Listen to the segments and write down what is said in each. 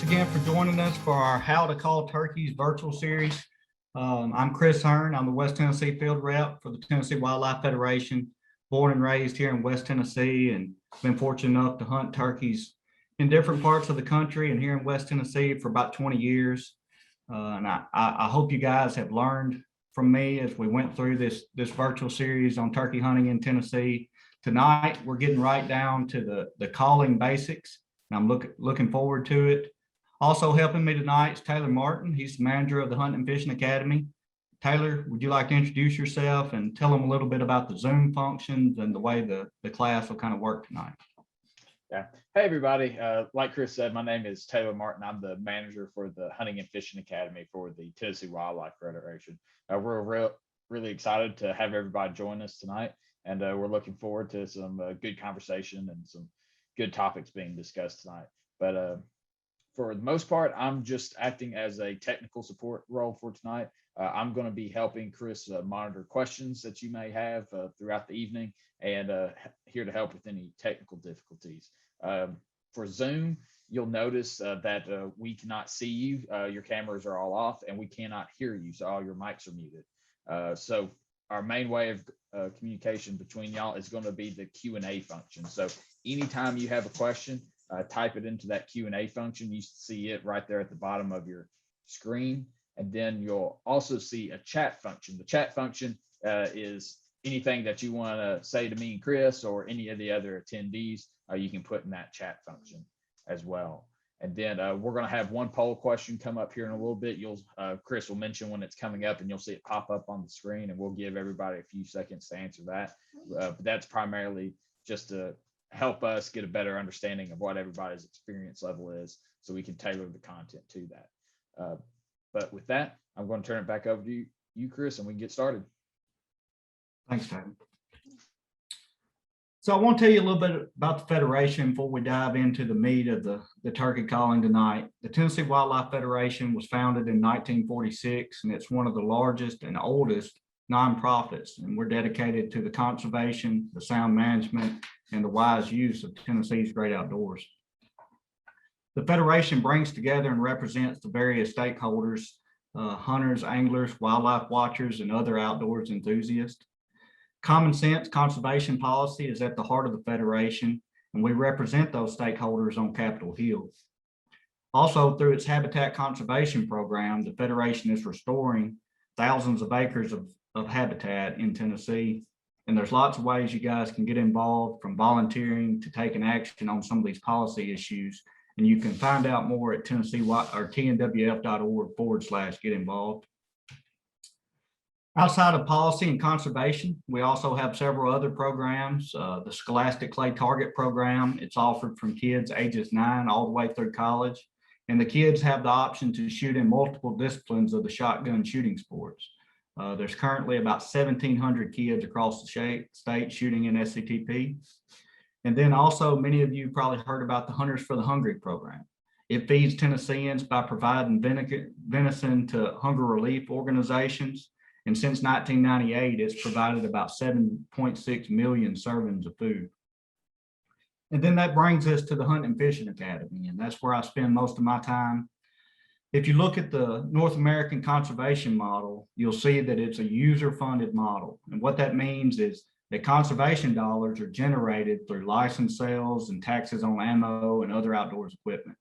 again for joining us for our How to Call Turkeys virtual series. I'm Chris Hearn. I'm the West Tennessee field rep for the Tennessee Wildlife Federation, born and raised here in West Tennessee, and been fortunate enough to hunt turkeys in different parts of the country and here in West Tennessee for about 20 years. And I hope you guys have learned from me as we went through this virtual series on turkey hunting in Tennessee. Tonight, we're getting right down to the calling basics, and I'm looking forward to it. Also helping me tonight is Taylor Martin. He's the manager of the Hunting and Fishing Academy. Taylor, would you like to introduce yourself and tell them a little bit about the Zoom functions and the way the class will kind of work tonight? Yeah. Hey, everybody. Like Chris said, my name is Taylor Martin. I'm the manager for the Hunting and Fishing Academy for the Tennessee Wildlife Federation. We're really excited to have everybody join us tonight, and we're looking forward to some good conversation and some good topics being discussed tonight. But for the most part, I'm just acting as a technical support role for tonight. I'm going to be helping Chris monitor questions that you may have throughout the evening, and here to help with any technical difficulties. For Zoom, you'll notice that we cannot see you. Your cameras are all off, and we cannot hear you, so all your mics are muted. So our main way of communication between y'all is going to be the Q&A function. So anytime you have a question, type it into that Q&A function. You see it right there at the bottom of your screen. And then you'll also see a chat function. The chat function is anything that you want to say to me and Chris or any of the other attendees, you can put in that chat function as well. And then we're going to have one poll question come up here in a little bit. Chris will mention when it's coming up, and you'll see it pop up on the screen, and we'll give everybody a few seconds to answer that. But that's primarily just to help us get a better understanding of what everybody's experience level is, so we can tailor the content to that. But with that, I'm going to turn it back over to you, Chris, and we can get started. Thanks, David. So I want to tell you a little bit about the Federation before we dive into the meat of the turkey calling tonight. The Tennessee Wildlife Federation was founded in 1946, and it's one of the largest and oldest nonprofits, and we're dedicated to the conservation, the sound management, and the wise use of Tennessee's great outdoors. The Federation brings together and represents the various stakeholders, hunters, anglers, wildlife watchers, and other outdoors enthusiasts. Common sense conservation policy is at the heart of the Federation, and we represent those stakeholders on Capitol Hill. Also, through its habitat conservation program, the Federation is restoring thousands of acres of habitat in Tennessee. And there's lots of ways you guys can get involved, from volunteering to taking action on some of these policy issues. And you can find out more at tnnwf.org/get involved. Outside of policy and conservation, we also have several other programs. The Scholastic Clay Target Program, it's offered from kids ages 9 all the way through college. And the kids have the option to shoot in multiple disciplines of the shotgun shooting sports. There's currently about 1,700 kids across the state shooting in SCTP. And then also, many of you probably heard about the Hunters for the Hungry program. It feeds Tennesseans by providing venison to hunger relief organizations. And since 1998, it's provided about 7.6 million servings of food. And then that brings us to the Hunting and Fishing Academy, and that's where I spend most of my time. If you look at the North American conservation model, you'll see that it's a user-funded model. And what that means is that conservation dollars are generated through license sales and taxes on ammo and other outdoors equipment.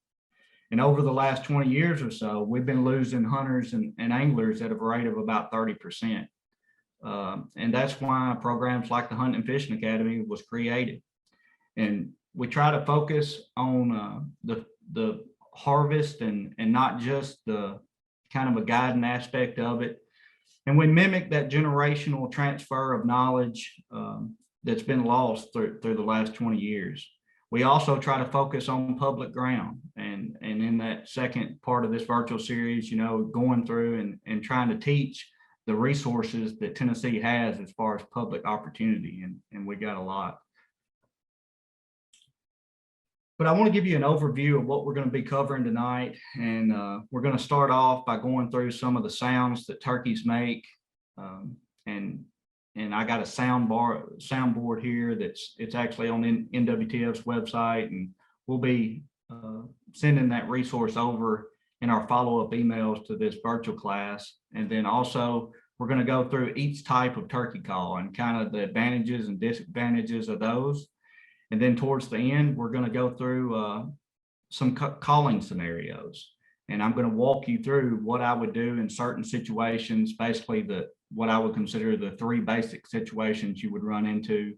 And over the last 20 years or so, we've been losing hunters and anglers at a rate of about 30%. And that's why programs like the Hunting and Fishing Academy was created. And we try to focus on the harvest and not just the kind of a guiding aspect of it. And we mimic that generational transfer of knowledge that's been lost through the last 20 years. We also try to focus on public ground, and in that second part of this virtual series, going through and trying to teach the resources that Tennessee has as far as public opportunity, and we got a lot. But I want to give you an overview of what we're going to be covering tonight. And we're going to start off by going through some of the sounds that turkeys make. And I got a soundboard here it's actually on NWTF's website, and we'll be sending that resource over in our follow-up emails to this virtual class. And then also we're going to go through each type of turkey call and kind of the advantages and disadvantages of those. And then towards the end, we're going to go through some calling scenarios. And I'm going to walk you through what I would do in certain situations, basically what I would consider the 3 basic situations you would run into.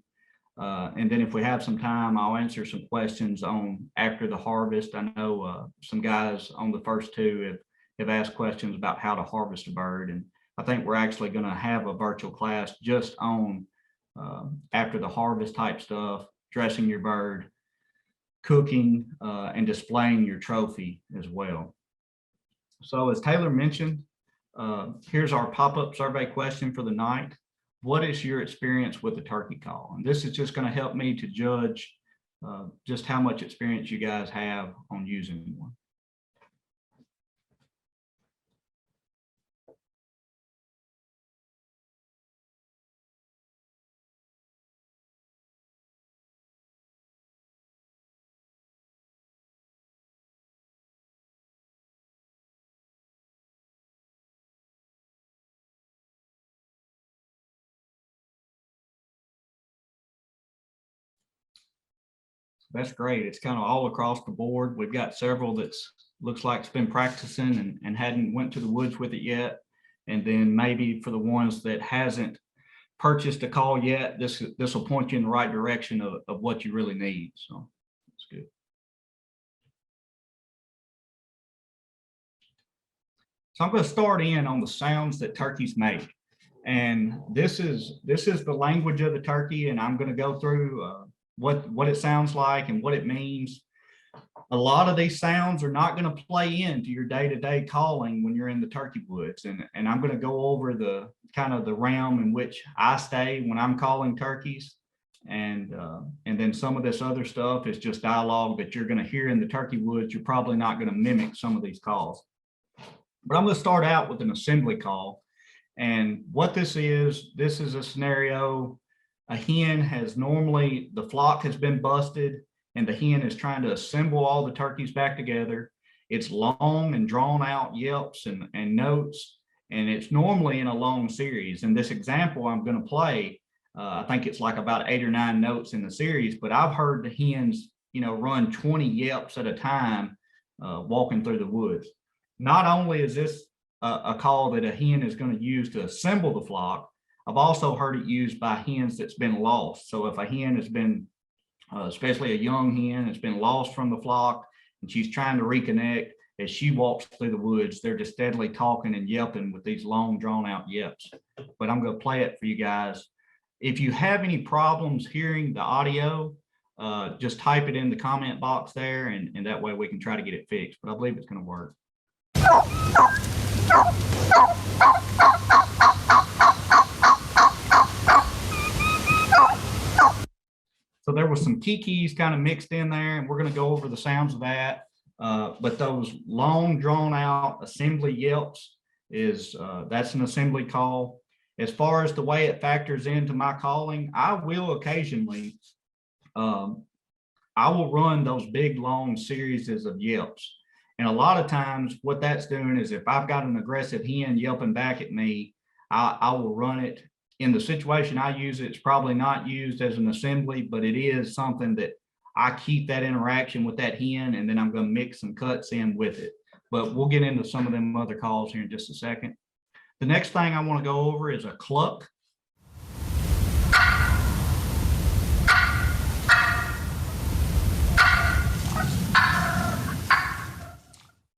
And then if we have some time, I'll answer some questions on after the harvest. I know some guys on the first 2 have asked questions about how to harvest a bird. And I think we're actually going to have a virtual class just on after the harvest type stuff, dressing your bird, cooking, and displaying your trophy as well. So as Taylor mentioned, here's our pop-up survey question for the night. What is your experience with the turkey call? And this is just going to help me to judge just how much experience you guys have on using one. That's great. It's kind of all across the board. We've got several that's looks like it's been practicing and hadn't went to the woods with it yet. And then maybe for the ones that hasn't purchased a call yet, this will point you in the right direction of what you really need. So that's good. So I'm going to start in on the sounds that turkeys make. And this is the language of the turkey, and I'm going to go through what it sounds like and what it means. A lot of these sounds are not going to play into your day-to-day calling when you're in the turkey woods. And I'm going to go over the kind of the realm in which I stay when I'm calling turkeys. And then some of this other stuff is just dialogue that you're going to hear in the turkey woods. You're probably not going to mimic some of these calls. But I'm going to start out with an assembly call. And what this is a scenario. A hen has normally, the flock has been busted and the hen is trying to assemble all the turkeys back together. It's long and drawn out yelps and notes, and it's normally in a long series. In this example I'm going to play, I think it's like about 8 or 9 notes in the series, but I've heard the hens, run 20 yelps at a time walking through the woods. Not only is this a call that a hen is going to use to assemble the flock, I've also heard it used by hens that's been lost. So if a hen has been, especially a young hen, has been lost from the flock and she's trying to reconnect, as she walks through the woods, they're just steadily talking and yelping with these long drawn out yelps. But I'm going to play it for you guys. If you have any problems hearing the audio, just type it in the comment box there, and that way we can try to get it fixed. But I believe it's going to work. So there was some kikis kind of mixed in there, and we're going to go over the sounds of that. But those long drawn out assembly yelps that's an assembly call. As far as the way it factors into my calling, I will occasionally, I will run those big long series of yelps. And a lot of times what that's doing is if I've got an aggressive hen yelping back at me, I will run it. In the situation I use, it's probably not used as an assembly, but it is something that I keep that interaction with that hen, and then I'm going to mix some cuts in with it. But we'll get into some of them other calls here in just a second. The next thing I want to go over is a cluck.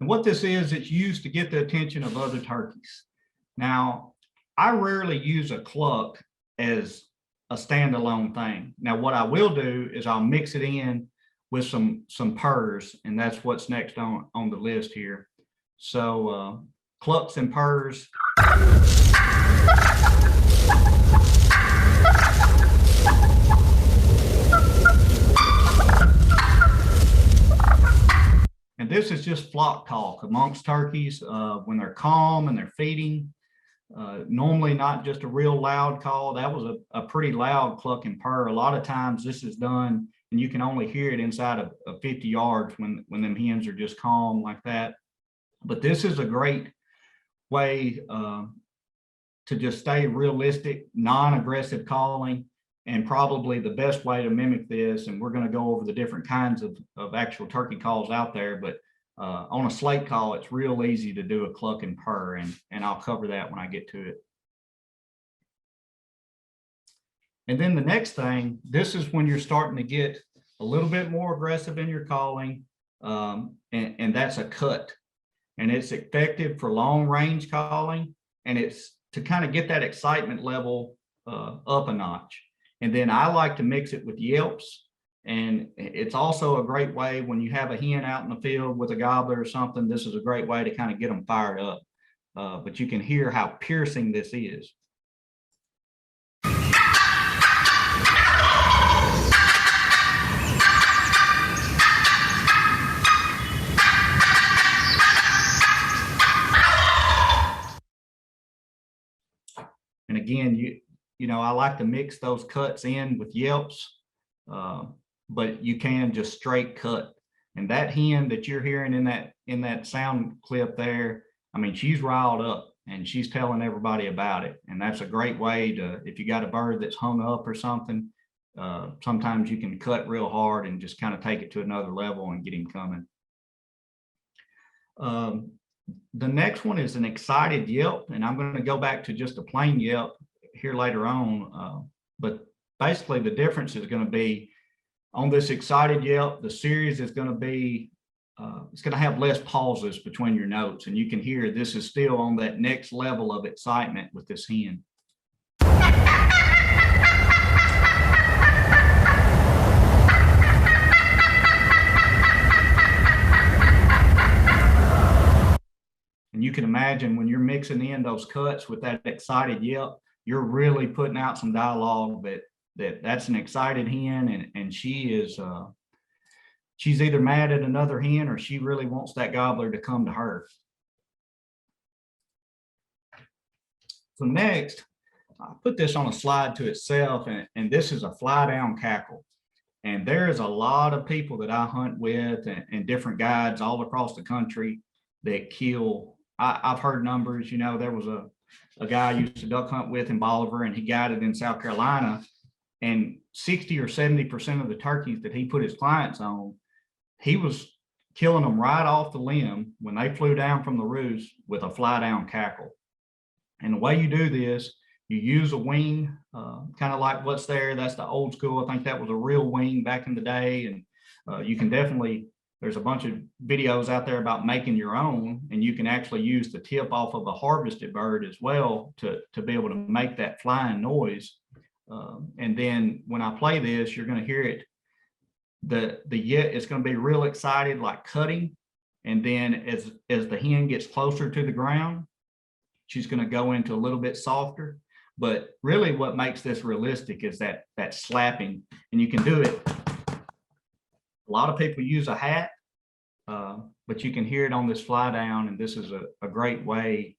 And what this is, it's used to get the attention of other turkeys. Now, I rarely use a cluck as a standalone thing. Now, what I will do is I'll mix it in with some purrs, and that's what's next on the list here. So clucks and purrs. And this is just flock talk amongst turkeys when they're calm and they're feeding. Normally not just a real loud call. That was a pretty loud cluck and purr. A lot of times this is done and you can only hear it inside of 50 yards when them hens are just calm like that. But this is a great way to just stay realistic, non-aggressive calling, and probably the best way to mimic this. And we're going to go over the different kinds of actual turkey calls out there, but on a slate call, it's real easy to do a cluck and purr, and I'll cover that when I get to it. And then the next thing, this is when you're starting to get a little bit more aggressive in your calling, and that's a cut. And it's effective for long range calling, and it's to kind of get that excitement level up a notch. And then I like to mix it with yelps. And it's also a great way when you have a hen out in the field with a gobbler or something. This is a great way to kind of get them fired up. But you can hear how piercing this is. And again, you know, I like to mix those cuts in with yelps, but you can just straight cut. And that hen that you're hearing in that sound clip there, I mean, she's riled up and she's telling everybody about it. And that's a great way to, if you got a bird that's hung up or something, sometimes you can cut real hard and just kind of take it to another level and get him coming. The next one is an excited yelp, and I'm going to go back to just a plain yelp here later on. But basically the difference is going to be on this excited yelp, the series is going to be, it's going to have less pauses between your notes, and you can hear this is still on that next level of excitement with this hen. And you can imagine when you're mixing in those cuts with that excited yelp, you're really putting out some dialogue that's an excited hen, and she is she's either mad at another hen or she really wants that gobbler to come to her. So next, I put this on a slide to itself, and this is a fly down cackle. And there's a lot of people that I hunt with and different guides all across the country that kill. I've heard numbers, you know, there was a guy I used to duck hunt with in Bolivar, and he guided in South Carolina, and 60 or 70% of the turkeys that he put his clients on, he was killing them right off the limb when they flew down from the roost with a fly down cackle. And the way you do this, you use a wing, kind of like what's there. That's the old school. I think that was a real wing back in the day. And you can definitely, there's a bunch of videos out there about making your own, and you can actually use the tip off of a harvested bird as well to be able to make that flying noise. And then when I play this, you're going to hear it. It's going to be real excited, like cutting. And then as the hen gets closer to the ground, she's going to go into a little bit softer. But really what makes this realistic is that slapping, and you can do it. A lot of people use a hat, but you can hear it on this fly down, and this is a great way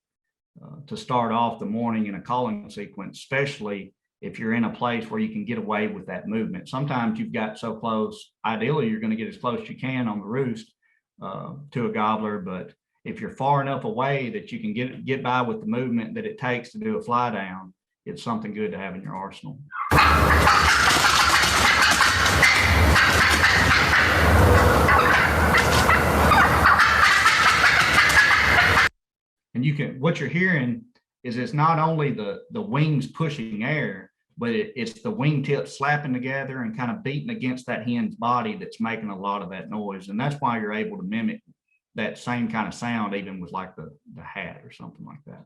to start off the morning in a calling sequence, especially if you're in a place where you can get away with that movement. Sometimes you've got so close, ideally you're going to get as close as you can on the roost to a gobbler, but if you're far enough away that you can get by with the movement that it takes to do a fly down, it's something good to have in your arsenal. And what you're hearing is it's not only the wings pushing air, but it's the wingtips slapping together and kind of beating against that hen's body that's making a lot of that noise. And that's why you're able to mimic that same kind of sound, even with like the hat or something like that.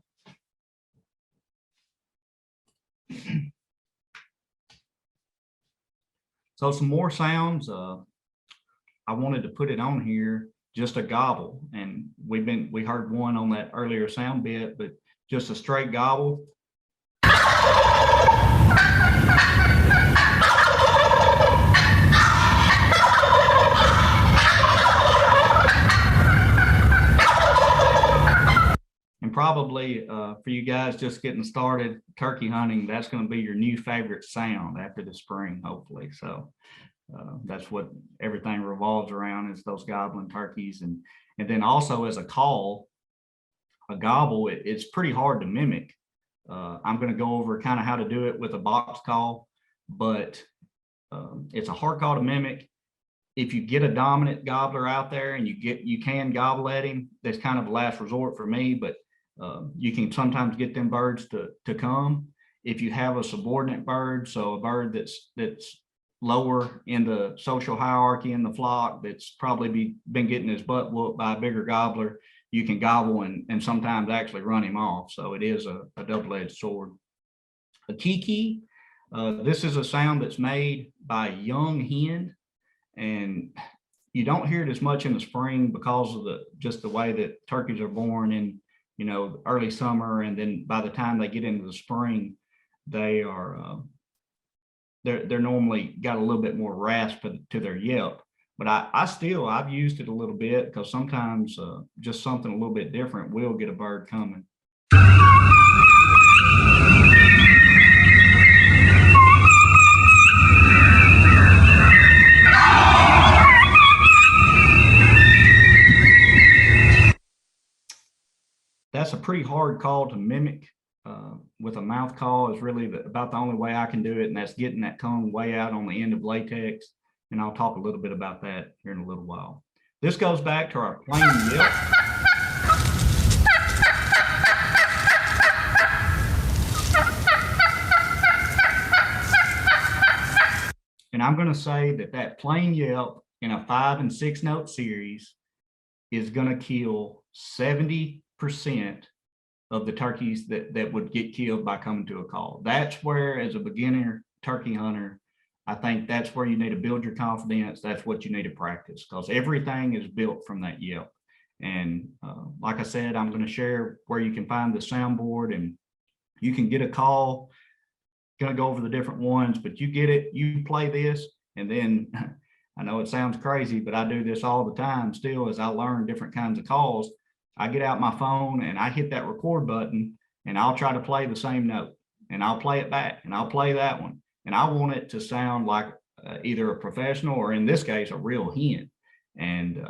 So some more sounds. I wanted to put it on here, just a gobble. And we heard one on that earlier sound bit, but just a straight gobble. And probably for you guys just getting started turkey hunting, that's going to be your new favorite sound after the spring, hopefully. So That's what everything revolves around, is those gobbling turkeys. And then also as a call, a gobble, it's pretty hard to mimic. I'm going to go over kind of how to do it with a box call, but it's a hard call to mimic. If you get a dominant gobbler out there and you can gobble at him, that's kind of a last resort for me, but you can sometimes get them birds to come. If you have a subordinate bird, so a bird that's lower in the social hierarchy in the flock, that's probably been getting his butt whooped by a bigger gobbler, you can gobble and sometimes actually run him off. So it is a double-edged sword. A kiki, this is a sound that's made by a young hen, and you don't hear it as much in the spring because of just the way that turkeys are born in, early summer, and then by the time they get into the spring, they are they're normally got a little bit more rasp to their yelp. But I've used it a little bit, because sometimes just something a little bit different will get a bird coming. That's a pretty hard call to mimic. With a mouth call is really about the only way I can do it, and that's getting that tongue way out on the end of latex. And I'll talk a little bit about that here in a little while. This goes back to our plain yelp. And I'm going to say that plain yelp in a 5 and 6 note series is going to kill 70% of the turkeys that would get killed by coming to a call. That's where, as a beginner turkey hunter, I think that's where you need to build your confidence. That's what you need to practice, because everything is built from that yelp. And like I said, I'm going to share where you can find the soundboard, and you can get a call. Going to go over the different ones, but you get it, you play this, and then I know it sounds crazy, but I do this all the time still as I learn different kinds of calls. I get out my phone and I hit that record button, and I'll try to play the same note, and I'll play it back, and I'll play that one. And I want it to sound like either a professional, or in this case, a real hen. And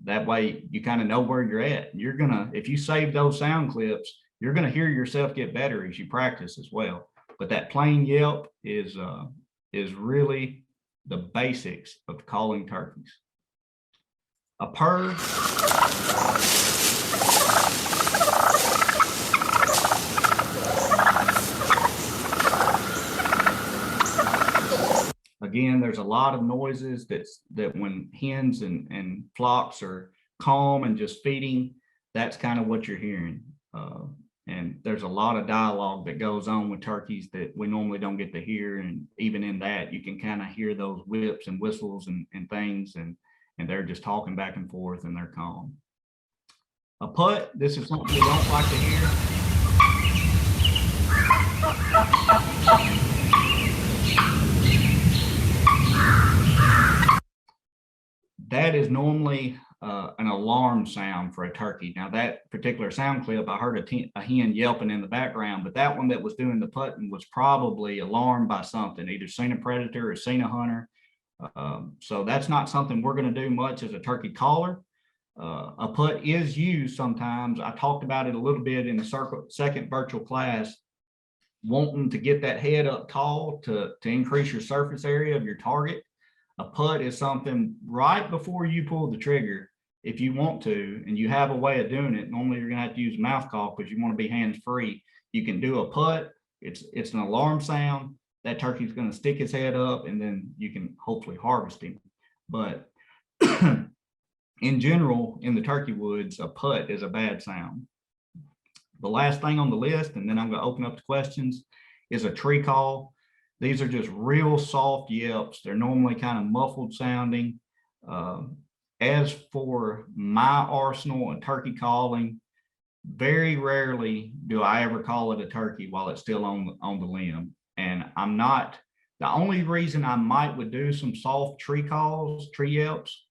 that way you kind of know where you're at. You're gonna, if you save those sound clips, you're gonna hear yourself get better as you practice as well. But that plain yelp is really the basics of calling turkeys. A purr. Again, there's a lot of noises that when hens and flocks are calm and just feeding, that's kind of what you're hearing. And there's a lot of dialogue that goes on with turkeys that we normally don't get to hear. And even in that, you can kind of hear those whips and whistles and things, and they're just talking back and forth, and they're calm. A putt, this is something we don't like to hear. That is normally an alarm sound for a turkey. Now, that particular sound clip, I heard a hen yelping in the background, but that one that was doing the putting was probably alarmed by something, either seen a predator or seen a hunter. So that's not something we're going to do much as a turkey caller. A putt is used sometimes. I talked about it a little bit in the second virtual class, wanting to get that head up tall to increase your surface area of your target. A putt is something right before you pull the trigger, if you want to, and you have a way of doing it. Normally you're going to have to use a mouth call because you want to be hands-free. You can do a putt. It's an alarm sound. That turkey's going to stick his head up, and then you can hopefully harvest him. But in general, in the turkey woods, a putt is a bad sound. The last thing on the list, and then I'm going to open up to questions, is a tree call. These are just real soft yelps. They're normally kind of muffled sounding. As for my arsenal and turkey calling, very rarely do I ever call it a turkey while it's still on the limb. And I'm not, the only reason I would do some soft tree calls, tree yelps,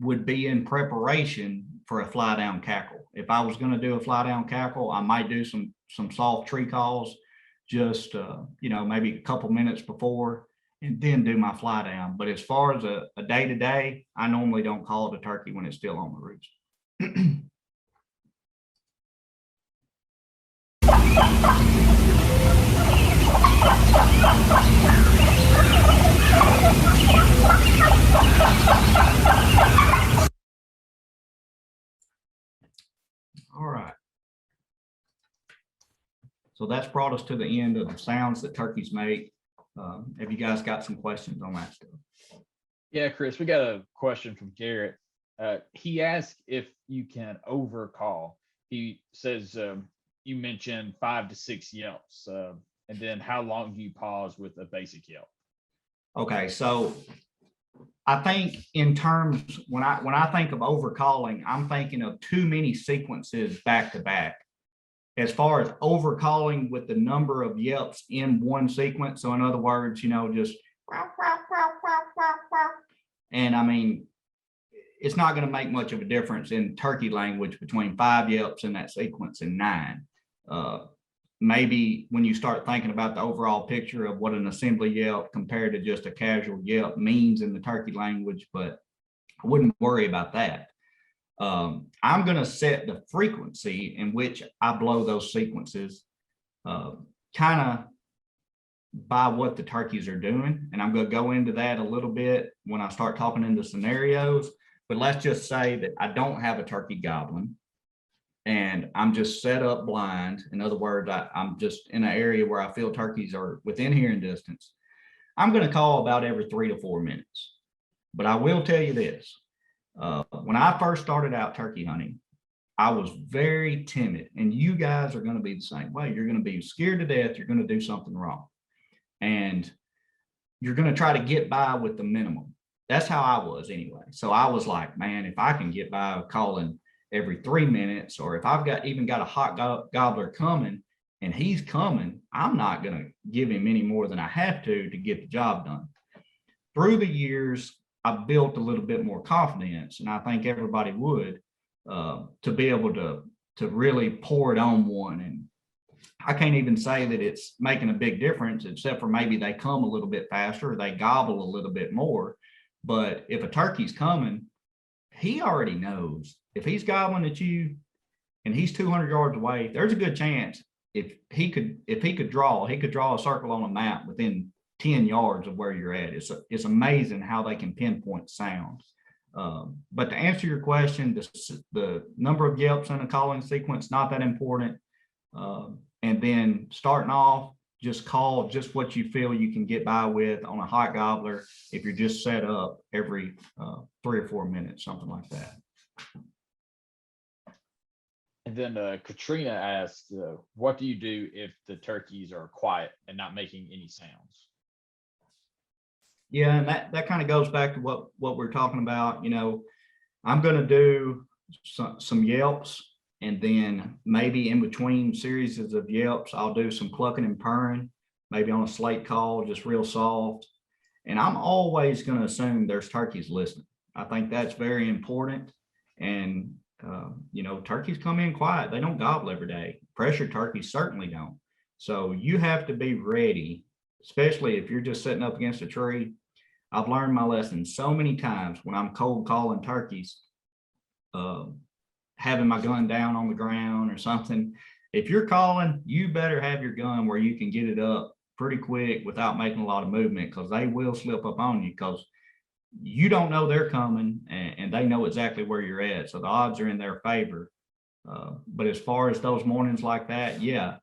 would be in preparation for a fly down cackle. If I was going to do a fly down cackle, I might do some soft tree calls, just maybe a couple minutes before. and then do my fly down. But as far as a day-to-day, I normally don't call it a turkey when it's still on the roost. All right. So that's brought us to the end of the sounds that turkeys make. Have you guys got some questions on that stuff? Yeah, Chris, we got a question from Garrett. He asked if you can overcall. He says you mentioned 5 to 6 yelps, and then how long do you pause with a basic yelp? Okay, so I think in terms, when I think of overcalling, I'm thinking of too many sequences back to back. As far as overcalling with the number of yelps in one sequence, so in other words, you know, just and I mean, it's not going to make much of a difference in turkey language between 5 yelps in that sequence and 9. Maybe when you start thinking about the overall picture of what an assembly yelp compared to just a casual yelp means in the turkey language, but I wouldn't worry about that. I'm going to set the frequency in which I blow those sequences kind of by what the turkeys are doing. And I'm going to go into that a little bit when I start talking into scenarios. But let's just say that I don't have a turkey gobbling and I'm just set up blind. In other words, I'm just in an area where I feel turkeys are within hearing distance. I'm going to call about every 3 to 4 minutes. But I will tell you this. When I first started out turkey hunting, I was very timid, and you guys are going to be the same way. You're going to be scared to death. You're going to do something wrong, and you're going to try to get by with the minimum. That's how I was anyway. So I was like, man, if I can get by calling every 3 minutes, or if I've even got a hot gobbler coming and he's coming, I'm not going to give him any more than I have to get the job done. Through the years, I built a little bit more confidence, and I think everybody would, to be able to really pour it on one. And I can't even say that it's making a big difference, except for maybe they come a little bit faster, or they gobble a little bit more. But if a turkey's coming, he already knows if he's gobbling at you and he's 200 yards away, there's a good chance if he could draw a circle on a map within 10 yards of where you're at. It's amazing how they can pinpoint sounds. But to answer your question, the number of yelps in a calling sequence, not that important. And then starting off, just call just what you feel you can get by with on a hot gobbler if you're just set up every 3 or 4 minutes, something like that. And then Katrina asked, what do you do if the turkeys are quiet and not making any sounds? Yeah, and that kind of goes back to what we're talking about. You know, I'm going to do some yelps, and then maybe in between series of yelps, I'll do some clucking and purring, maybe on a slate call, just real soft. And I'm always going to assume there's turkeys listening. I think that's very important. And, you know, turkeys come in quiet. They don't gobble every day. Pressure turkeys certainly don't. So you have to be ready, especially if you're just sitting up against a tree. I've learned my lesson so many times when I'm cold calling turkeys, having my gun down on the ground or something. If you're calling, you better have your gun where you can get it up pretty quick without making a lot of movement, because they will slip up on you, because you don't know they're coming and they know exactly where you're at. So the odds are in their favor. But as far as those mornings like that, yeah,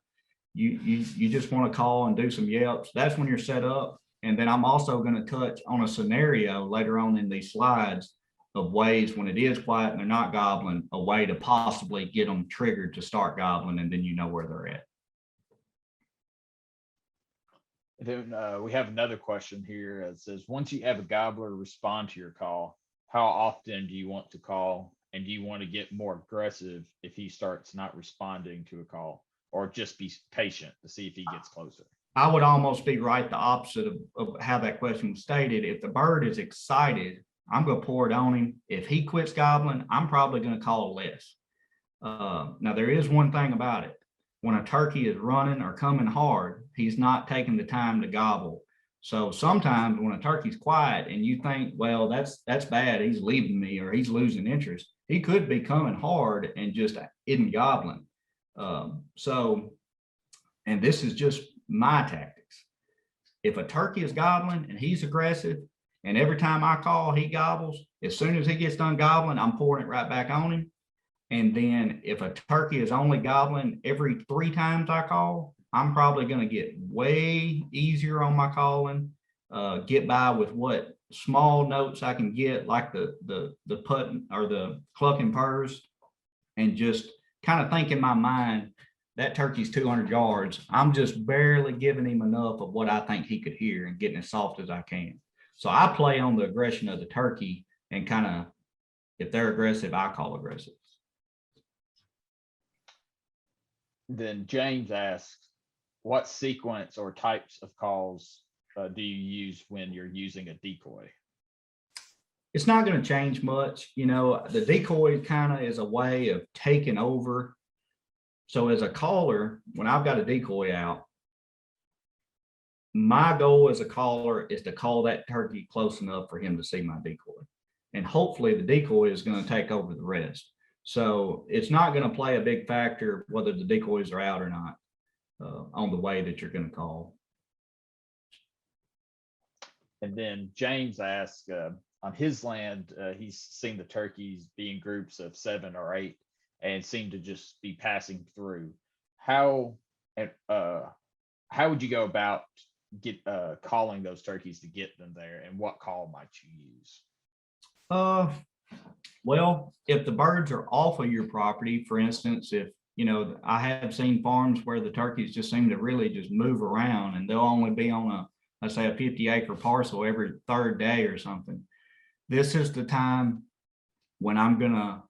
you just want to call and do some yelps. That's when you're set up. And then I'm also going to touch on a scenario later on in these slides of ways when it is quiet and they're not gobbling, a way to possibly get them triggered to start gobbling, and then you know where they're at. Then we have another question here that says, once you have a gobbler respond to your call, how often do you want to call? And do you want to get more aggressive if he starts not responding to a call, or just be patient to see if he gets closer? I would almost be right the opposite of how that question was stated. If the bird is excited, I'm going to pour it on him. If he quits gobbling, I'm probably going to call less. Now, there is one thing about it. When a turkey is running or coming hard, he's not taking the time to gobble So sometimes when a turkey's quiet and you think, well, that's bad, he's leaving me or he's losing interest, he could be coming hard and just isn't gobbling. And this is just my tactics. If a turkey is gobbling and he's aggressive, and every time I call, he gobbles, as soon as he gets done gobbling, I'm pouring it right back on him. And then if a turkey is only gobbling every 3 times I call, I'm probably going to get way easier on my calling, get by with what small notes I can get, like the putt or the cluck and purrs, and just kind of think in my mind, that turkey's 200 yards. I'm just barely giving him enough of what I think he could hear and getting as soft as I can. So I play on the aggression of the turkey and kind of, if they're aggressive, I call aggressive. Then James asks, what sequence or types of calls do you use when you're using a decoy? It's not going to change much. You know, the decoy kind of is a way of taking over. So as a caller, when I've got a decoy out, my goal as a caller is to call that turkey close enough for him to see my decoy. And hopefully the decoy is going to take over the rest. So it's not going to play a big factor whether the decoys are out or not on the way that you're going to call. And then James asks, on his land, he's seen the turkeys be in groups of 7 or 8 and seem to just be passing through. How would you go about calling those turkeys to get them there, and what call might you use? Well, if the birds are off of your property, for instance, if, you know, I have seen farms where the turkeys just seem to really just move around and they'll only be on let's say a 50-acre parcel every 3rd day or something. This is the time when I'm going to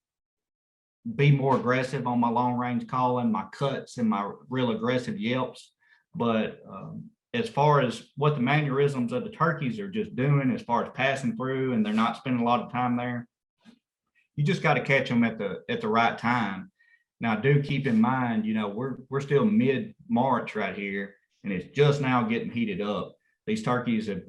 be more aggressive on my long range calling, my cuts and my real aggressive yelps. But as far as what the mannerisms of the turkeys are just doing, as far as passing through and they're not spending a lot of time there, you just got to catch them at the right time. Now, do keep in mind, you know, we're still mid-March right here, and it's just now getting heated up. These turkeys have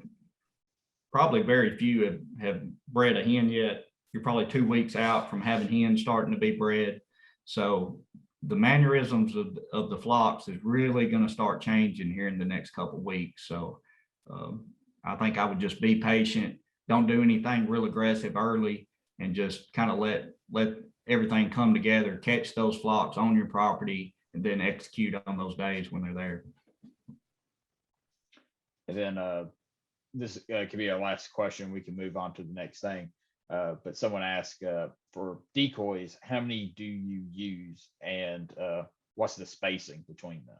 probably very few have bred a hen yet. You're probably 2 weeks out from having hens starting to be bred. So the mannerisms of the flocks is really going to start changing here in the next couple of weeks. So I think I would just be patient. Don't do anything real aggressive early, and just kind of let everything come together, catch those flocks on your property, and then execute on those days when they're there. And then this could be our last question. We can move on to the next thing. But someone asked, for decoys, how many do you use, and what's the spacing between them?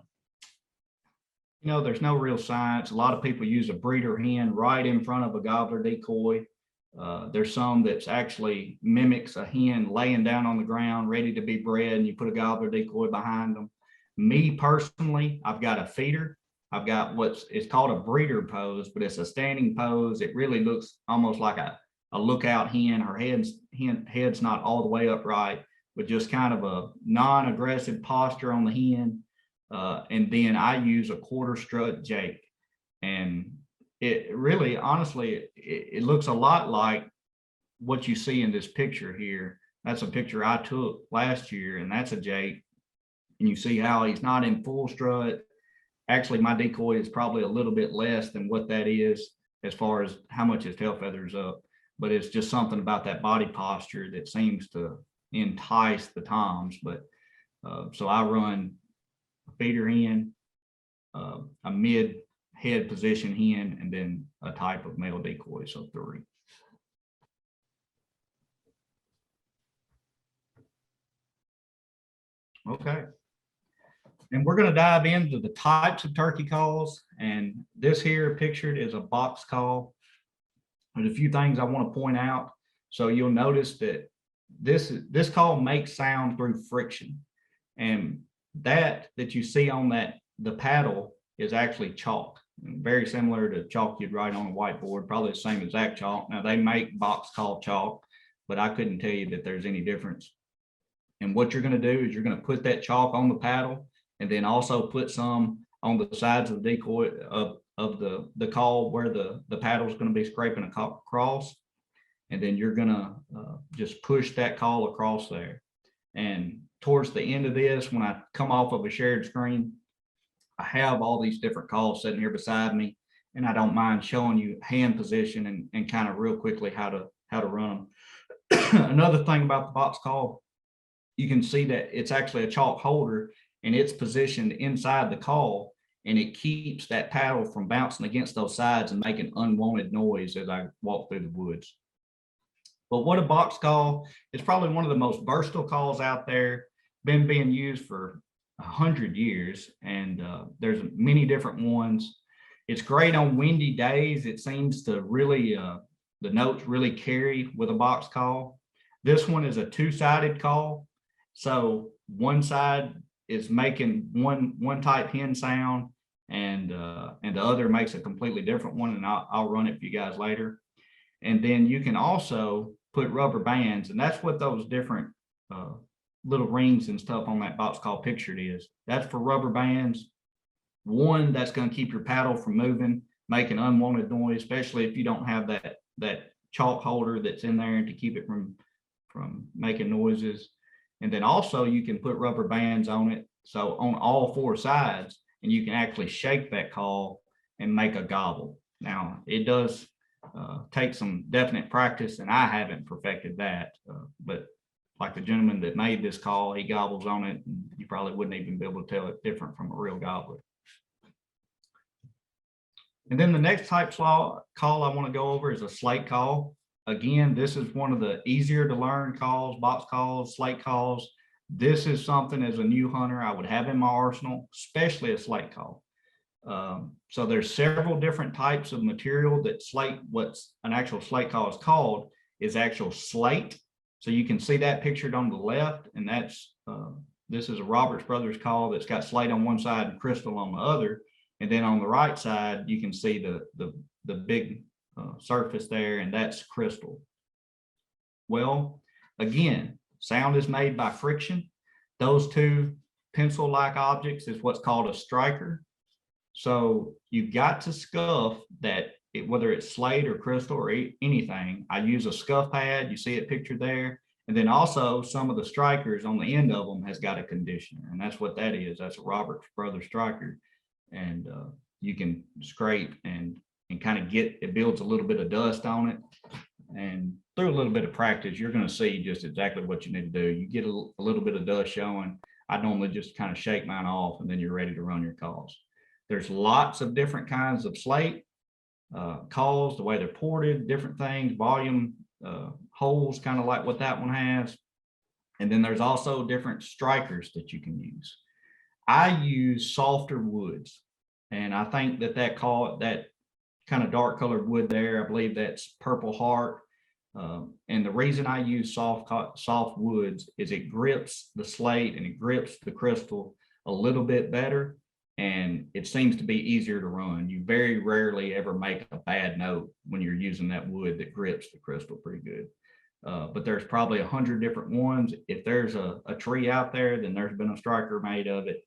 You know, there's no real science. A lot of people use a breeder hen right in front of a gobbler decoy. There's some that's actually mimics a hen laying down on the ground ready to be bred, and you put a gobbler decoy behind them. Me personally, I've got a feeder. I've got it's called a breeder pose, but it's a standing pose. It really looks almost like a lookout hen. Her head's not all the way upright, but just kind of a non-aggressive posture on the hen. And then I use a quarter strut jake. And it really, honestly, it looks a lot like what you see in this picture here. That's a picture I took last year, and that's a jake. And you see how he's not in full strut. Actually, my decoy is probably a little bit less than what that is as far as how much his tail feathers up. But it's just something about that body posture that seems to entice the toms. But so I run a feeder hen, a mid head position hen, and then a type of male decoy, so 3. Okay. And we're going to dive into the types of turkey calls. And this here pictured is a box call. There's a few things I want to point out. So you'll notice that this call makes sound through friction. And that you see on the paddle is actually chalk. Very similar to chalk you'd write on a whiteboard, probably the same exact chalk. Now they make box call chalk, but I couldn't tell you that there's any difference. And what you're going to do is you're going to put that chalk on the paddle, and then also put some on the sides of the decoy of the call where the paddle is going to be scraping across. And then you're going to just push that call across there. And towards the end of this, when I come off of a shared screen, I have all these different calls sitting here beside me, and I don't mind showing you hand position and kind of real quickly how to run them. Another thing about the box call, you can see that it's actually a chalk holder, and it's positioned inside the call, and it keeps that paddle from bouncing against those sides and making unwanted noise as I walk through the woods. But what a box call, it's probably one of the most versatile calls out there, been being used for 100 years, and there's many different ones. It's great on windy days. It seems to really, the notes really carry with a box call. This one is a two-sided call. So one side is making one type hen sound, and the other makes a completely different one, and I'll run it for you guys later. And then you can also put rubber bands, and that's what those different little rings and stuff on that box call pictured is. That's for rubber bands. One, that's going to keep your paddle from moving, making unwanted noise, especially if you don't have that chalk holder that's in there to keep it from making noises. And then also you can put rubber bands on it, so on all four sides, and you can actually shake that call and make a gobble. Now it does take some definite practice, and I haven't perfected that, but like the gentleman that made this call, he gobbles on it, and you probably wouldn't even be able to tell it different from a real gobbler. And then the next type call I want to go over is a slate call. Again, this is one of the easier to learn calls, box calls, slate calls. This is something as a new hunter I would have in my arsenal, especially a slate call. So there's several different types of material that what's an actual slate call is called is actual slate. So you can see that pictured on the left, and that's this is a Roberts Brothers call that's got slate on one side and crystal on the other. And then on the right side, you can see the big surface there, and that's crystal. Well, again, sound is made by friction. Those two pencil-like objects is what's called a striker. So you've got to scuff that, whether it's slate or crystal or anything. I use a scuff pad, you see it pictured there. And then also some of the strikers on the end of them has got a conditioner, and that's what that is. That's a Roberts Brothers striker. And you can scrape and kind of it builds a little bit of dust on it. And through a little bit of practice, you're going to see just exactly what you need to do. You get a little bit of dust showing. I normally just kind of shake mine off, and then you're ready to run your calls. There's lots of different kinds of slate calls, the way they're ported, different things, volume, holes, kind of like what that one has. And then there's also different strikers that you can use. I use softer woods, and I think that kind of dark colored wood there, I believe that's Purple Heart. And the reason I use soft woods is it grips the slate and it grips the crystal a little bit better, and it seems to be easier to run. You very rarely ever make a bad note when you're using that wood that grips the crystal pretty good. But there's probably 100 different ones. If there's a tree out there, then there's been a striker made of it.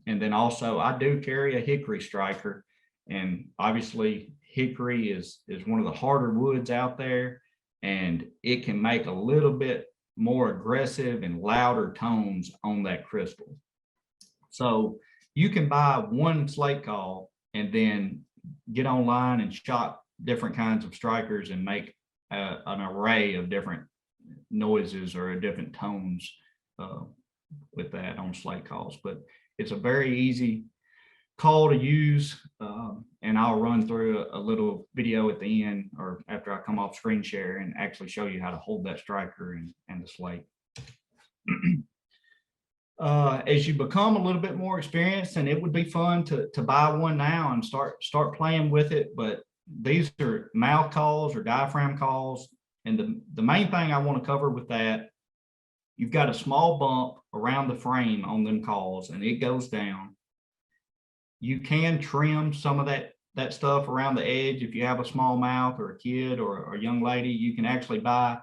And then also I do carry a hickory striker, and obviously hickory is one of the harder woods out there, and it can make a little bit more aggressive and louder tones on that crystal. So you can buy one slate call and then get online and shop different kinds of strikers and make an array of different noises or different tones with that on slate calls. But it's a very easy call to use, and I'll run through a little video at the end or after I come off screen share and actually show you how to hold that striker and the slate. As you become a little bit more experienced, and it would be fun to buy one now and start playing with it, but these are mouth calls or diaphragm calls. And the main thing I want to cover with that, you've got a small bump around the frame on them calls, and it goes down. You can trim some of that stuff around the edge. If you have a small mouth or a kid or a young lady, you can actually buy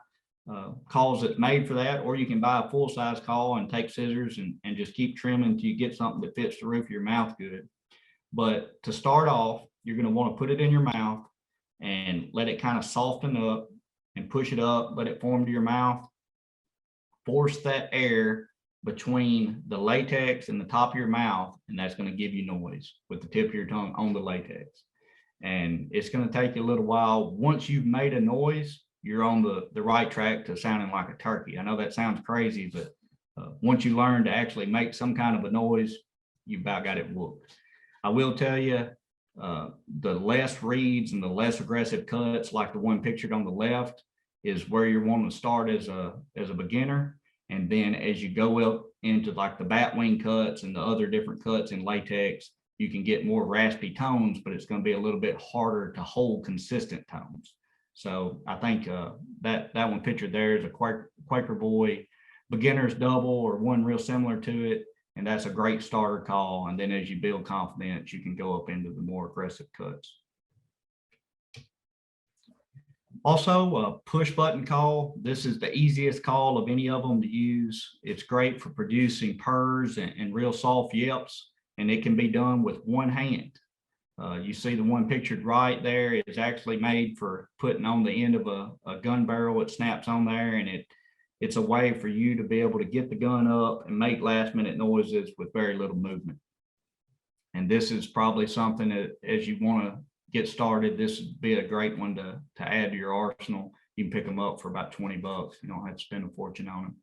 calls that's made for that, or you can buy a full-size call and take scissors and just keep trimming until you get something that fits the roof of your mouth good. But to start off, you're going to want to put it in your mouth and let it kind of soften up and push it up, let it form to your mouth. Force that air between the latex and the top of your mouth, and that's going to give you noise with the tip of your tongue on the latex. And it's going to take you a little while. Once you've made a noise, you're on the right track to sounding like a turkey. I know that sounds crazy, but once you learn to actually make some kind of a noise, you've about got it whooped. I will tell you, the less reeds and the less aggressive cuts, like the one pictured on the left, is where you're wanting to start as a beginner. And then as you go up into like the bat wing cuts and the other different cuts in latex, you can get more raspy tones, but it's going to be a little bit harder to hold consistent tones. So I think that one pictured there is a Quaker Boy beginner's double or one real similar to it. And that's a great starter call. And then as you build confidence, you can go up into the more aggressive cuts. Also, a push button call. This is the easiest call of any of them to use. It's great for producing purrs and real soft yelps, and it can be done with one hand. You see the one pictured right there is actually made for putting on the end of a gun barrel. It snaps on there, and it's a way for you to be able to get the gun up and make last minute noises with very little movement. And this is probably something that as you want to get started, this would be a great one to add to your arsenal. You can pick them up for about 20 bucks. You don't have to spend a fortune on them.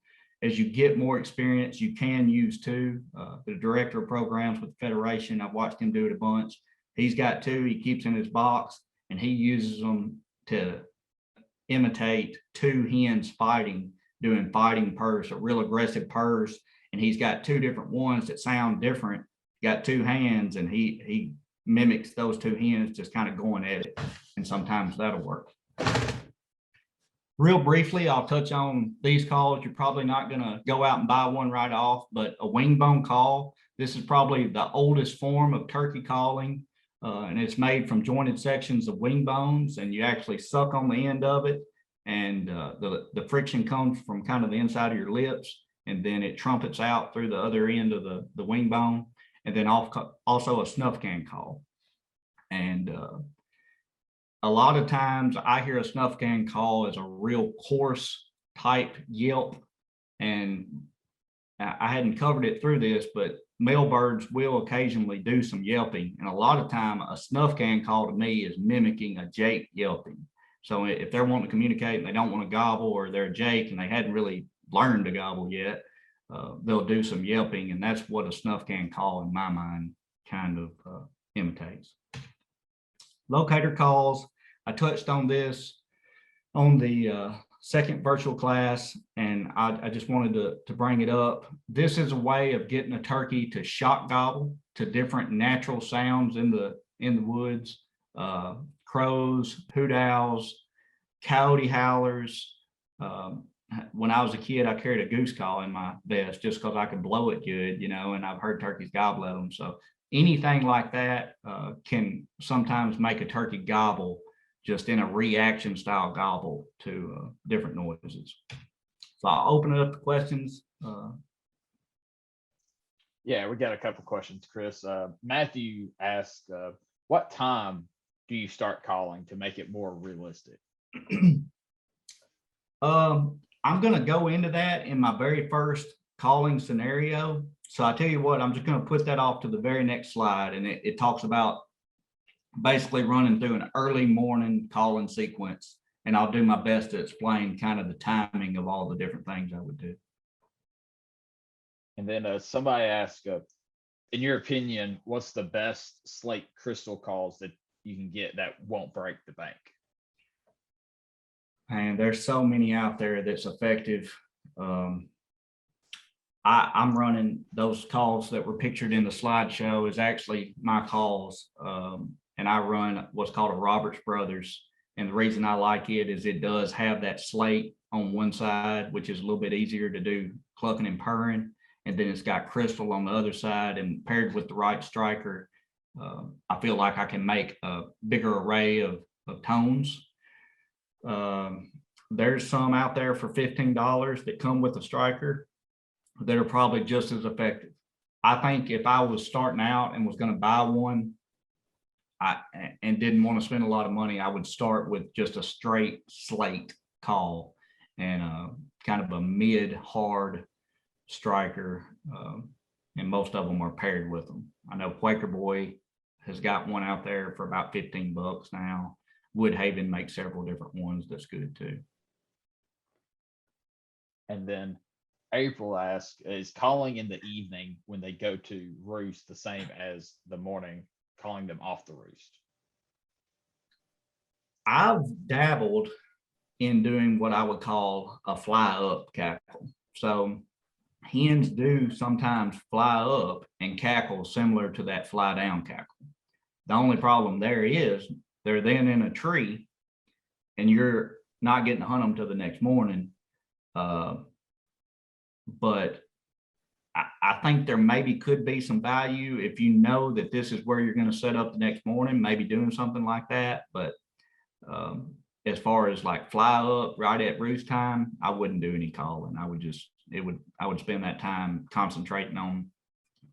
As you get more experience, you can use two. The director of programs with the Federation, I've watched him do it a bunch. He's got two he keeps in his box, and he uses them to imitate two hens fighting, doing fighting purrs, so real aggressive purrs. And he's got two different ones that sound different. Got two hands, and he mimics those two hens just kind of going at it, and sometimes that'll work. Real briefly, I'll touch on these calls. You're probably not going to go out and buy one right off, but a wing bone call. This is probably the oldest form of turkey calling, and it's made from jointed sections of wing bones, and you actually suck on the end of it, and the friction comes from kind of the inside of your lips, and then it trumpets out through the other end of the wing bone. And then also a snuff can call. And a lot of times I hear a snuff can call as a real coarse type yelp. And I hadn't covered it through this, but male birds will occasionally do some yelping. And a lot of time a snuff can call to me is mimicking a jake yelping. So if they're wanting to communicate and they don't want to gobble, or they're a jake and they hadn't really learned to gobble yet, they'll do some yelping, and that's what a snuff can call in my mind kind of imitates. Locator calls, I touched on this on the second virtual class, and I just wanted to bring it up. This is a way of getting a turkey to shock gobble to different natural sounds in the woods. Crows, hoot owls, coyote howlers. When I was a kid, I carried a goose call in my vest just because I could blow it good, and I've heard turkeys gobble at them. So anything like that can sometimes make a turkey gobble just in a reaction style gobble to different noises. So I'll open it up to questions. Yeah, we got a couple questions, Chris. Matthew asked, what time do you start calling to make it more realistic? I'm going to go into that in my very first calling scenario. So I tell you what, I'm just going to put that off to the very next slide. And it talks about basically running through an early morning calling sequence. And I'll do my best to explain kind of the timing of all the different things I would do. And then somebody asked, in your opinion, what's the best slate crystal calls that you can get that won't break the bank? And there's so many out there that's effective. I'm running those calls that were pictured in the slideshow is actually my calls. And I run what's called a Roberts Brothers. And the reason I like it is it does have that slate on one side, which is a little bit easier to do clucking and purring. And then it's got crystal on the other side, and paired with the right striker, I feel like I can make a bigger array of tones. There's some out there for $15 that come with a striker that are probably just as effective. I think if I was starting out and was going to buy one, and didn't want to spend a lot of money, I would start with just a straight slate call and kind of a mid hard striker. And most of them are paired with them. I know Quaker Boy has got one out there for about $15 now. Woodhaven makes several different ones that's good too. And then April asks, is calling in the evening when they go to roost the same as the morning, calling them off the roost? I've dabbled in doing what I would call a fly up cackle. So hens do sometimes fly up and cackle similar to that fly down cackle. The only problem there is they're then in a tree and you're not getting to hunt them till the next morning. But I think there maybe could be some value if you know that this is where you're going to set up the next morning, maybe doing something like that. But as far as like fly up right at roost time, I wouldn't do any calling. I would spend that time concentrating on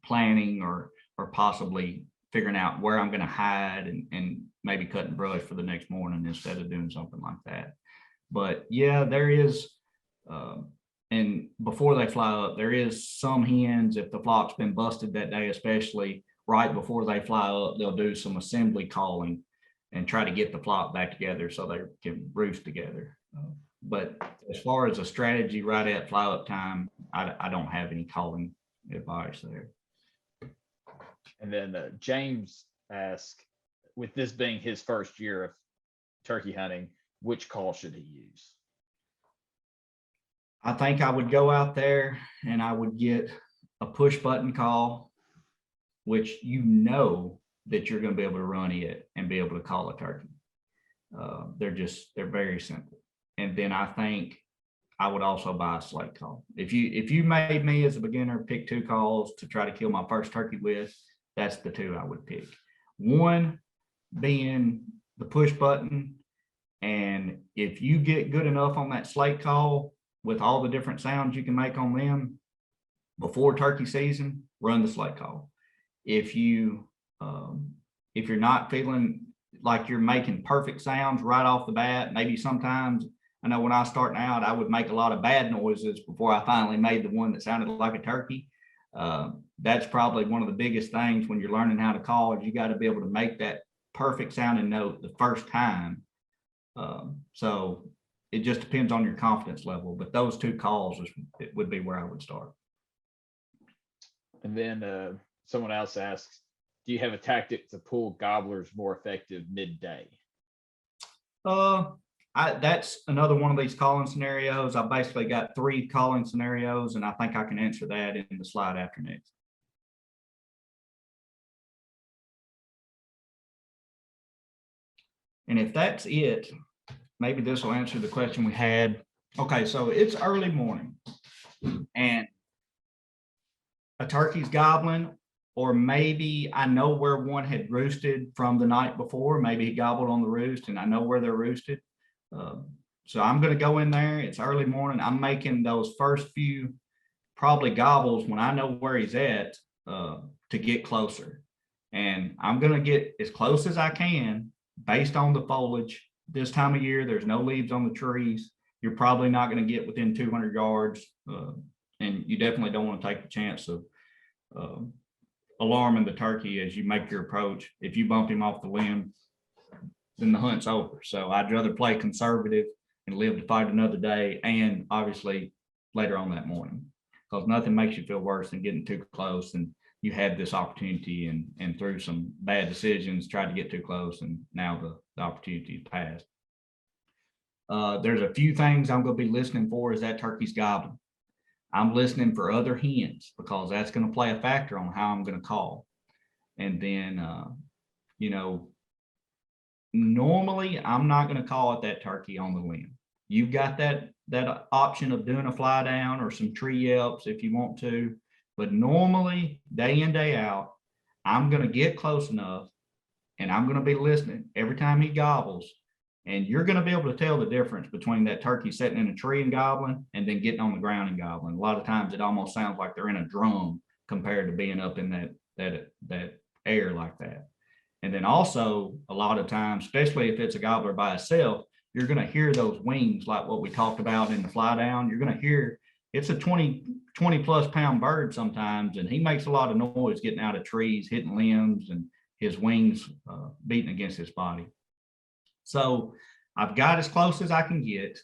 planning or possibly figuring out where I'm going to hide and maybe cutting brush for the next morning instead of doing something like that. But yeah, there is, and before they fly up, there is some hens, if the flock's been busted that day, especially right before they fly up, they'll do some assembly calling and try to get the flock back together so they can roost together. But as far as a strategy right at fly up time, I don't have any calling advice there. And then James asks, with this being his first year of turkey hunting, which call should he use? I think I would go out there and I would get a push button call, which you know that you're going to be able to run it and be able to call a turkey. They're very simple. And then I think I would also buy a slate call. If you made me as a beginner pick 2 calls to try to kill my first turkey with, that's the 2 I would pick. One being the push button. And if you get good enough on that slate call with all the different sounds you can make on them before turkey season, run the slate call. If you're not feeling like you're making perfect sounds right off the bat, maybe sometimes, I know when I was starting out, I would make a lot of bad noises before I finally made the one that sounded like a turkey. That's probably one of the biggest things when you're learning how to call is you got to be able to make that perfect sounding note the first time. So it just depends on your confidence level, but those 2 calls would be where I would start. And then someone else asks, do you have a tactic to pull gobblers more effective midday? That's another one of these calling scenarios. I basically got 3 calling scenarios, and I think I can answer that in the slide after next. And if that's it, maybe this will answer the question we had. Okay, so it's early morning and a turkey's gobbling, or maybe I know where one had roosted from the night before. Maybe he gobbled on the roost and I know where they're roosted. So I'm going to go in there. It's early morning. I'm making those first few probably gobbles when I know where he's at to get closer. And I'm going to get as close as I can based on the foliage. This time of year, there's no leaves on the trees. You're probably not going to get within 200 yards. And you definitely don't want to take the chance of alarming the turkey as you make your approach. If you bump him off the limb, then the hunt's over. So I'd rather play conservative and live to fight another day, and obviously later on that morning, because nothing makes you feel worse than getting too close and you had this opportunity and through some bad decisions tried to get too close, and now the opportunity is passed. There's a few things I'm going to be listening for as that turkey's gobbling. I'm listening for other hens because that's going to play a factor on how I'm going to call. And then, normally I'm not going to call at that turkey on the limb. You've got that option of doing a fly down or some tree yelps if you want to, but normally day in, day out, I'm going to get close enough and I'm going to be listening every time he gobbles. And you're going to be able to tell the difference between that turkey sitting in a tree and gobbling and then getting on the ground and gobbling. A lot of times it almost sounds like they're in a drum compared to being up in that air like that. And then also a lot of times, especially if it's a gobbler by itself, you're going to hear those wings like what we talked about in the fly down. You're going to hear it's a 20 plus pound bird sometimes, and he makes a lot of noise getting out of trees, hitting limbs, and his wings beating against his body. So I've got as close as I can get.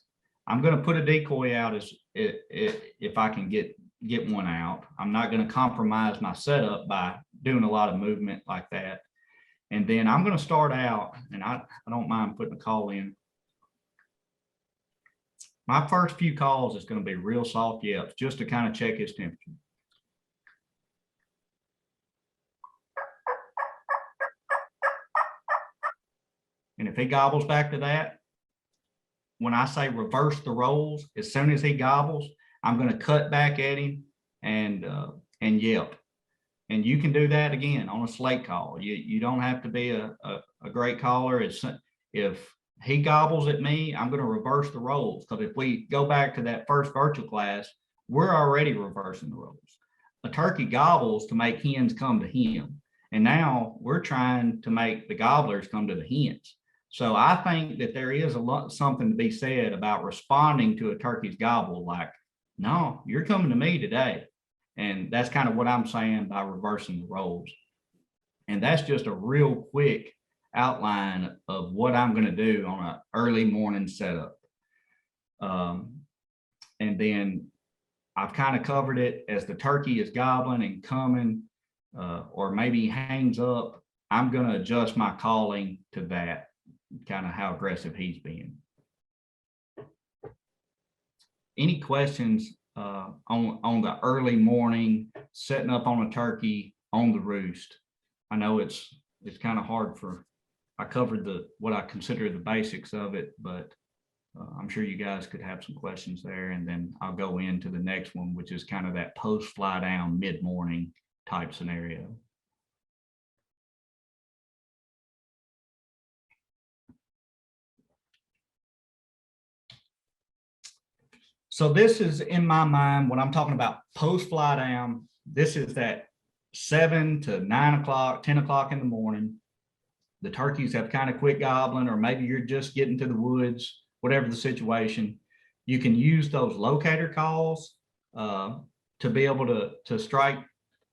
I'm going to put a decoy out as if I can get one out. I'm not going to compromise my setup by doing a lot of movement like that. And then I'm going to start out, and I don't mind putting a call in. My first few calls is going to be real soft yelps just to kind of check his temperature. And if he gobbles back to that, when I say reverse the roles, as soon as he gobbles, I'm going to cut back at him and yelp. And you can do that again on a slate call. You don't have to be a great caller. If he gobbles at me, I'm going to reverse the roles, because if we go back to that first virtual class, we're already reversing the roles. A turkey gobbles to make hens come to him. And now we're trying to make the gobblers come to the hens. So I think that there is something to be said about responding to a turkey's gobble like, no, you're coming to me today. And that's kind of what I'm saying by reversing the roles. And that's just a real quick outline of what I'm going to do on an early morning setup. And then I've kind of covered it as the turkey is gobbling and coming, or maybe hangs up. I'm going to adjust my calling to that, kind of how aggressive he's being. Any questions on the early morning setting up on a turkey on the roost? I know it's kind of hard I covered what I consider the basics of it, but I'm sure you guys could have some questions there, and then I'll go into the next one, which is kind of that post fly down mid-morning type scenario. So this is in my mind, when I'm talking about post fly down, this is that 7 to 9 o'clock, 10 o'clock in the morning. The turkeys have kind of quit gobbling, or maybe you're just getting to the woods, whatever the situation. You can use those locator calls to be able to strike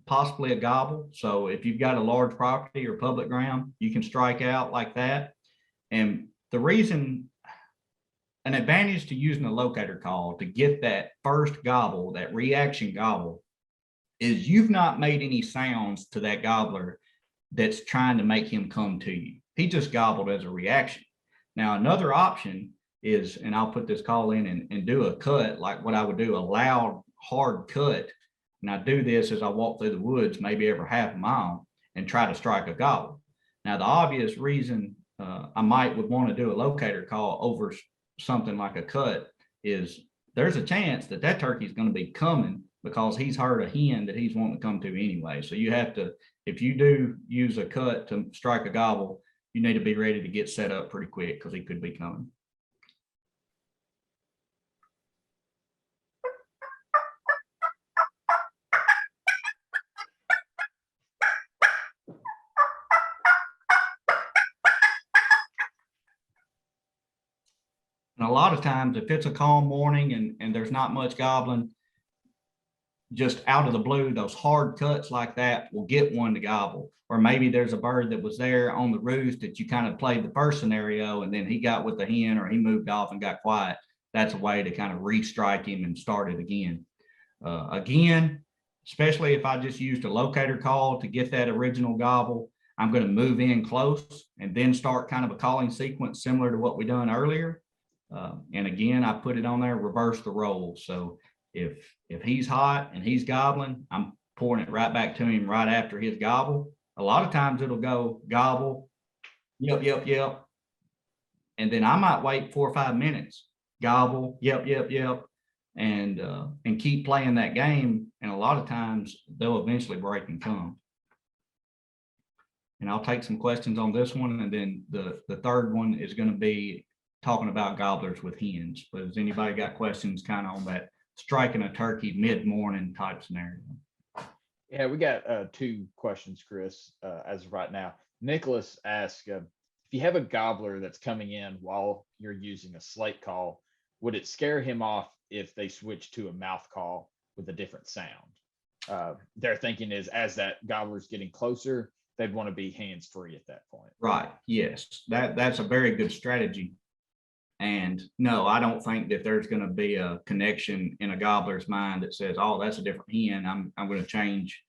possibly a gobble. So if you've got a large property or public ground, you can strike out like that. And the reason, an advantage to using a locator call to get that first gobble, that reaction gobble, is you've not made any sounds to that gobbler that's trying to make him come to you. He just gobbled as a reaction. Now, another option is, and I'll put this call in and do a cut, like what I would do, a loud, hard cut. And I do this as I walk through the woods, maybe every half a mile, and try to strike a gobble. Now, the obvious reason I would want to do a locator call over something like a cut is there's a chance that that turkey is going to be coming because he's heard a hen that he's wanting to come to anyway. So you have to, if you do use a cut to strike a gobble, you need to be ready to get set up pretty quick because he could be coming. And a lot of times, if it's a calm morning and there's not much gobbling, just out of the blue, those hard cuts like that will get one to gobble. Or maybe there's a bird that was there on the roost that you kind of played the first scenario, and then he got with the hen or he moved off and got quiet. That's a way to kind of restrike him and start it again. Again, especially if I just used a locator call to get that original gobble, I'm going to move in close and then start kind of a calling sequence similar to what we done earlier. And again, I put it on there, reverse the roles. So if he's hot and he's gobbling, I'm pouring it right back to him right after his gobble. A lot of times it'll go gobble, yep, yep, yep. And then I might wait 4 or 5 minutes, gobble, yep, yep, yep, and keep playing that game. And a lot of times they'll eventually break and come. And I'll take some questions on this one. And then the third one is going to be talking about gobblers with hens. But has anybody got questions kind of on that striking a turkey mid-morning type scenario? Yeah, we got 2 questions, Chris, as of right now. Nicholas asked, if you have a gobbler that's coming in while you're using a slate call, would it scare him off if they switch to a mouth call with a different sound? Their thinking is as that gobbler's getting closer, they'd want to be hands free at that point. Right. Yes, that's a very good strategy. And no, I don't think that there's going to be a connection in a gobbler's mind that says, "Oh, that's a different hen. I'm going to change.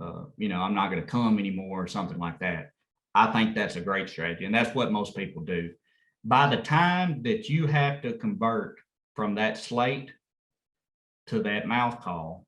I'm not going to come anymore," or something like that. I think that's a great strategy, and that's what most people do. By the time that you have to convert from that slate to that mouth call,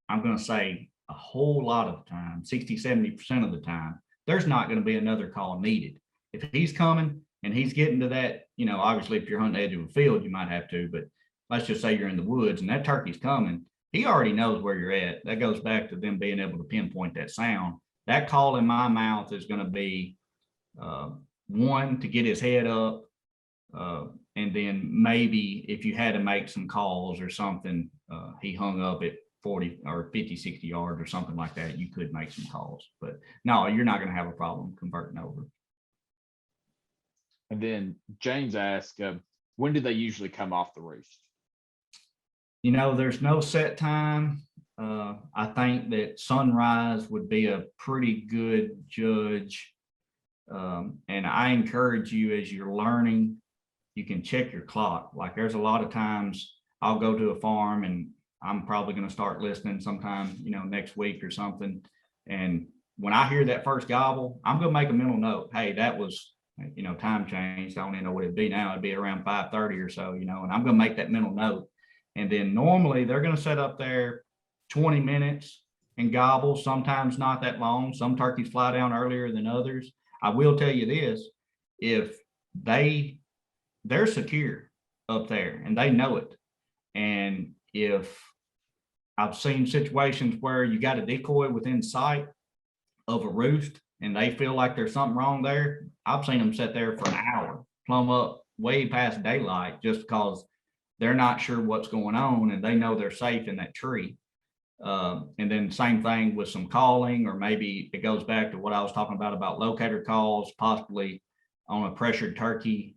I'm going to say a whole lot of the time, 60-70% of the time, there's not going to be another call needed. If he's coming and he's getting to that, obviously if you're hunting the edge of a field, you might have to, but let's just say you're in the woods and that turkey's coming, he already knows where you're at. That goes back to them being able to pinpoint that sound. That call in my mouth is going to be one, to get his head up, and then maybe if you had to make some calls or something, he hung up at 40 or 50, 60 yards or something like that, you could make some calls. But no, you're not going to have a problem converting over. And then James asked, when do they usually come off the roost? There's no set time. I think that sunrise would be a pretty good judge. And I encourage you, as you're learning, you can check your clock. Like there's a lot of times I'll go to a farm and I'm probably going to start listening sometime, next week or something. And when I hear that first gobble, I'm going to make a mental note. Hey, that was, time changed. I don't even know what it'd be now. It'd be around 5:30 or so, and I'm going to make that mental note. And then normally they're going to set up there 20 minutes and gobble, sometimes not that long. Some turkeys fly down earlier than others. I will tell you this, if they're secure up there and they know it. And if I've seen situations where you got a decoy within sight of a roost and they feel like there's something wrong there, I've seen them sit there for an hour, plumb up way past daylight, just because they're not sure what's going on and they know they're safe in that tree. And then same thing with some calling, or maybe it goes back to what I was talking about locator calls, possibly on a pressured turkey,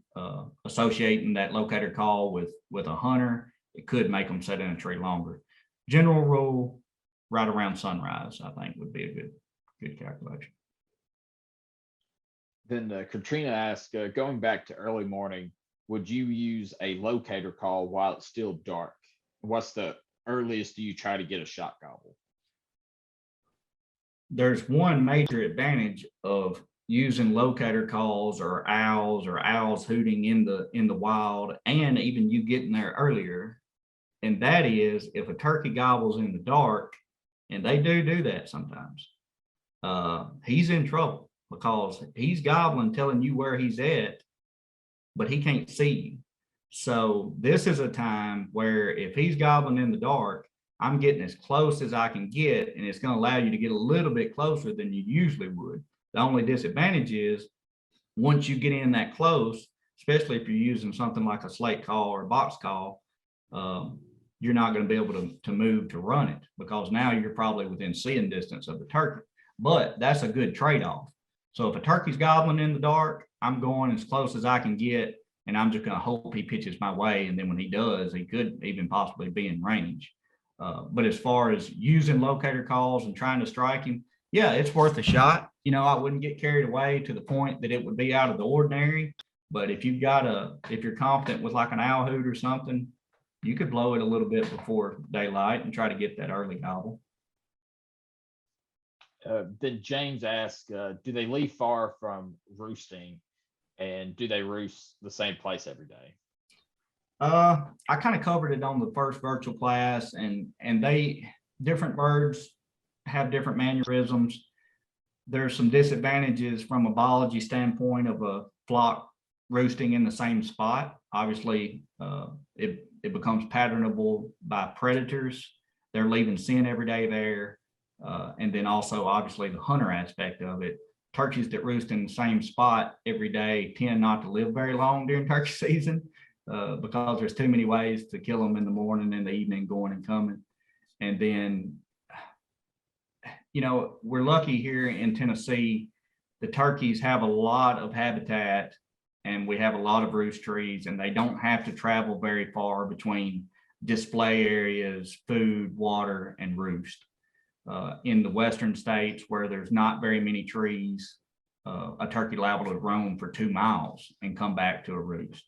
associating that locator call with a hunter. It could make them sit in a tree longer. General rule, right around sunrise, I think would be a good calculation. Then Katrina asked, going back to early morning, would you use a locator call while it's still dark? What's the earliest do you try to get a shot gobble? There's one major advantage of using locator calls or owls hooting in the wild, and even you getting there earlier. And that is, if a turkey gobbles in the dark, and they do that sometimes, he's in trouble because he's gobbling, telling you where he's at, but he can't see you. So this is a time where if he's gobbling in the dark, I'm getting as close as I can get, and it's going to allow you to get a little bit closer than you usually would. The only disadvantage is once you get in that close, especially if you're using something like a slate call or a box call, you're not going to be able to move to run it, because now you're probably within seeing distance of the turkey. But that's a good trade-off. So if a turkey's gobbling in the dark, I'm going as close as I can get, and I'm just going to hope he pitches my way. And then when he does, he could even possibly be in range. But as far as using locator calls and trying to strike him, yeah, it's worth a shot. I wouldn't get carried away to the point that it would be out of the ordinary. But if you've if you're confident with like an owl hoot or something, you could blow it a little bit before daylight and try to get that early gobble. Then James asked, do they leave far from roosting, and do they roost the same place every day? I kind of covered it on the first virtual class, and different birds have different mannerisms. There's some disadvantages from a biology standpoint of a flock roosting in the same spot. Obviously, it becomes patternable by predators. They're leaving sin every day there. And then also, obviously, the hunter aspect of it. Turkeys that roost in the same spot every day tend not to live very long during turkey season, because there's too many ways to kill them in the morning and the evening, going and coming. And then, we're lucky here in Tennessee the turkeys have a lot of habitat, and we have a lot of roost trees, and they don't have to travel very far between display areas, food, water, and roost. In the western states where there's not very many trees, a turkey liable to roam for 2 miles and come back to a roost.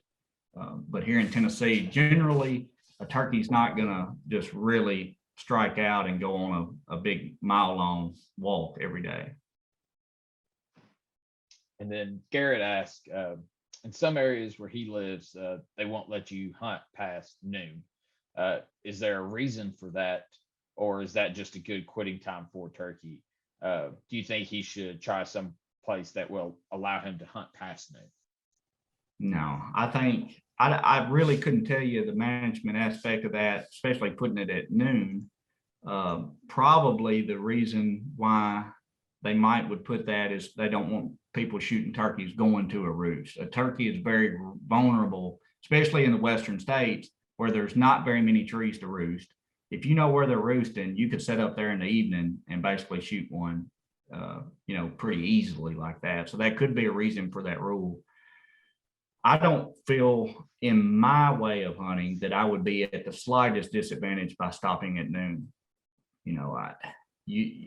But here in Tennessee, generally, a turkey's not gonna just really strike out and go on a big mile-long walk every day. And then Garrett asked, in some areas where he lives, they won't let you hunt past noon. Is there a reason for that, or is that just a good quitting time for turkey? Do you think he should try some place that will allow him to hunt past noon? No, I think I really couldn't tell you the management aspect of that, especially putting it at noon. Probably the reason why they would put that is they don't want people shooting turkeys going to a roost. A turkey is very vulnerable, especially in the western states where there's not very many trees to roost. If you know where they're roosting, you could set up there in the evening and basically shoot one, pretty easily like that. So that could be a reason for that rule. I don't feel in my way of hunting that I would be at the slightest disadvantage by stopping at noon.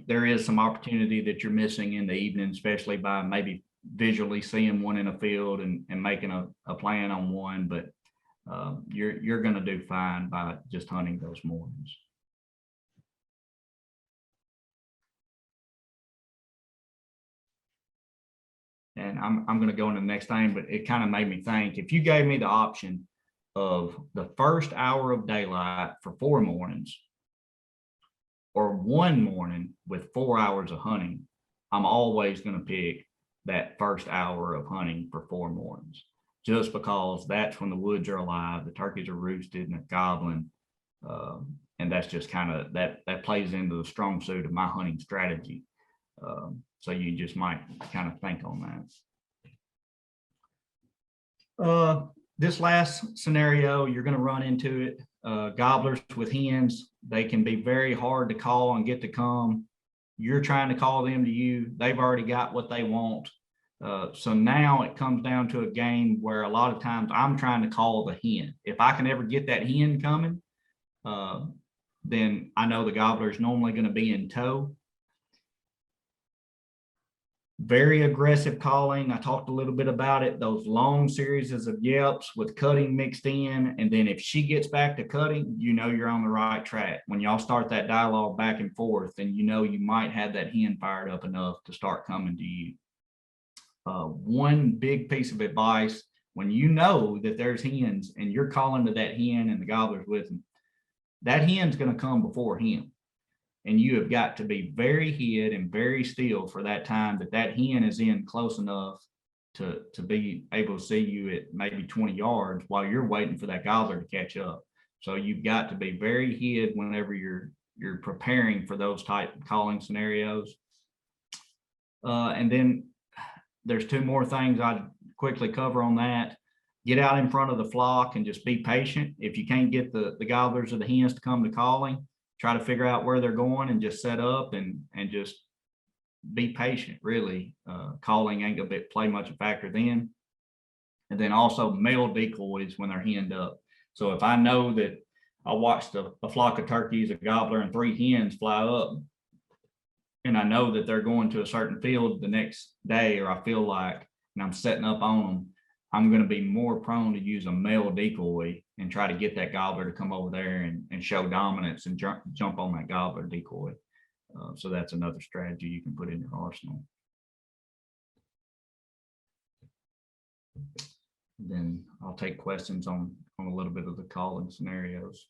There is some opportunity that you're missing in the evening, especially by maybe visually seeing one in a field and making a plan on one, but you're going to do fine by just hunting those mornings. And I'm going to go into the next thing, but it kind of made me think, if you gave me the option of the first hour of daylight for 4 mornings or 1 morning with 4 hours of hunting, I'm always going to pick that first hour of hunting for 4 mornings, just because that's when the woods are alive, the turkeys are roosted and they're gobbling. And that's just kind of, that plays into the strong suit of my hunting strategy. So you just might kind of think on that. This last scenario, you're going to run into it. Gobblers with hens, they can be very hard to call and get to come. You're trying to call them to you. They've already got what they want. So now it comes down to a game where a lot of times I'm trying to call the hen. If I can ever get that hen coming, then I know the gobbler is normally going to be in tow. Very aggressive calling. I talked a little bit about it. Those long series of yelps with cutting mixed in. And then if she gets back to cutting, you're on the right track. When y'all start that dialogue back and forth, then you might have that hen fired up enough to start coming to you. One big piece of advice, when you know that there's hens and you're calling to that hen and the gobbler's with them, that hen's going to come before him. And you have got to be very hid and very still for that time that hen is in close enough to be able to see you at maybe 20 yards while you're waiting for that gobbler to catch up. So you've got to be very hid whenever you're preparing for those type of calling scenarios. And then there's 2 more things I'd quickly cover on that. Get out in front of the flock and just be patient. If you can't get the gobblers or the hens to come to calling, try to figure out where they're going and just set up and just be patient, really. Calling ain't gonna play much a factor then. And then also male decoys when they're henned up. So if I know that I watched a flock of turkeys, a gobbler, and 3 hens fly up, and I know that they're going to a certain field the next day, or I feel like, and I'm setting up on them, I'm going to be more prone to use a male decoy and try to get that gobbler to come over there and show dominance and jump on that gobbler decoy. So that's another strategy you can put in your arsenal. Then I'll take questions on a little bit of the calling scenarios.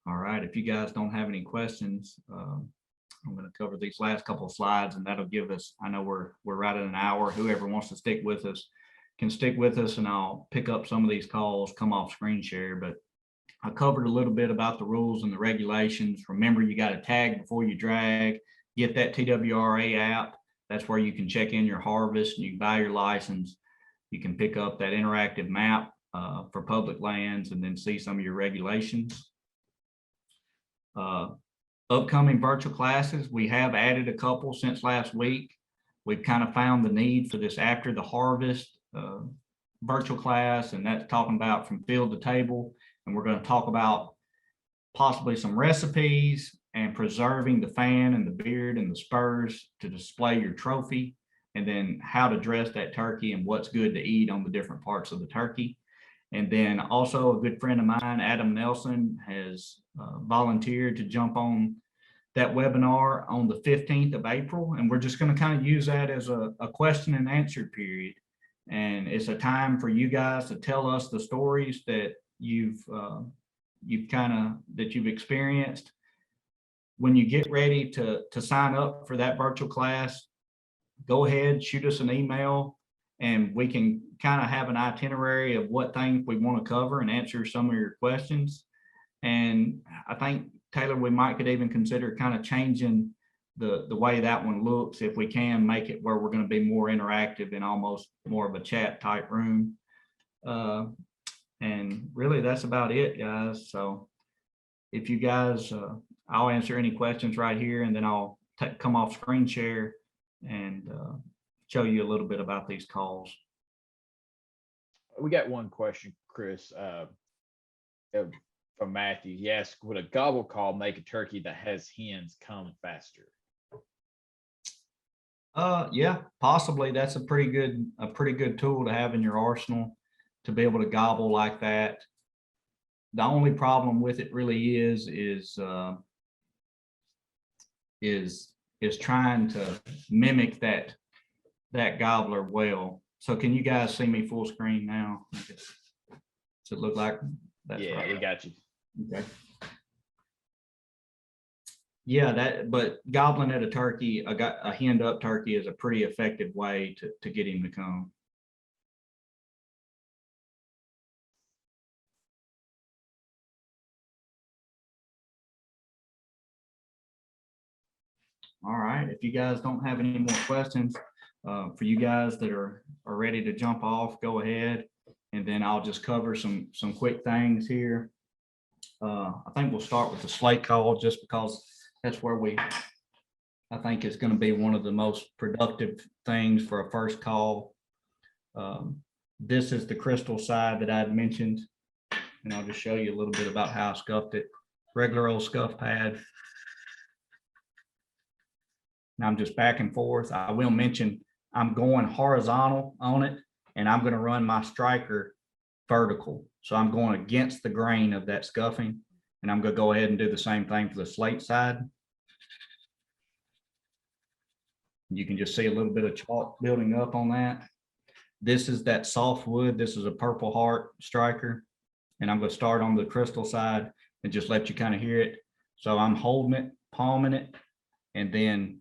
All right, if you guys don't have any questions, I'm going to cover these last couple of slides, and that'll give us, I know we're right at an hour. Whoever wants to stick with us can stick with us, and I'll pick up some of these calls, come off screen share. But I covered a little bit about the rules and the regulations. Remember, you got to tag before you drag. Get that TWRA app. That's where you can check in your harvest, and you can buy your license. You can pick up that interactive map for public lands and then see some of your regulations. Upcoming virtual classes, we have added a couple since last week. We've kind of found the need for this after the harvest virtual class, and that's talking about from field to table. And we're going to talk about possibly some recipes and preserving the fan and the beard and the spurs to display your trophy, and then how to dress that turkey and what's good to eat on the different parts of the turkey. And then also a good friend of mine, Adam Nelson, has volunteered to jump on that webinar on the 15th of April. And we're just going to kind of use that as a question and answer period. And it's a time for you guys to tell us the stories that you've experienced. When you get ready to sign up for that virtual class, go ahead, shoot us an email, and we can kind of have an itinerary of what things we want to cover and answer some of your questions. And I think, Taylor, we could even consider kind of changing the way that one looks, if we can make it where we're going to be more interactive and almost more of a chat type room. And really that's about it, guys. So if you guys, I'll answer any questions right here, and then I'll come off screen share and show you a little bit about these calls. We got one question, Chris, from Matthew. He asked, would a gobble call make a turkey that has hens come faster? Yeah, possibly. That's a pretty good tool to have in your arsenal to be able to gobble like that. The only problem with it really is trying to mimic that gobbler well. So can you guys see me full screen now? Does it look like that's yeah, right? We got you. Okay. Yeah, but gobbling at a turkey, a henned up turkey, is a pretty effective way to get him to come. All right, if you guys don't have any more questions, for you guys that are ready to jump off, go ahead, and then I'll just cover some quick things here. I think we'll start with the slate call, just because that's where I think it's going to be one of the most productive things for a first call. This is the crystal side that I'd mentioned, and I'll just show you a little bit about how I scuffed it. Regular old scuff pad. Now I'm just back and forth. I will mention I'm going horizontal on it, and I'm going to run my striker vertical. So I'm going against the grain of that scuffing, and I'm going to go ahead and do the same thing for the slate side. You can just see a little bit of chalk building up on that. This is that soft wood. This is a Purple Heart striker, and I'm going to start on the crystal side and just let you kind of hear it. So I'm holding it, palming it, and then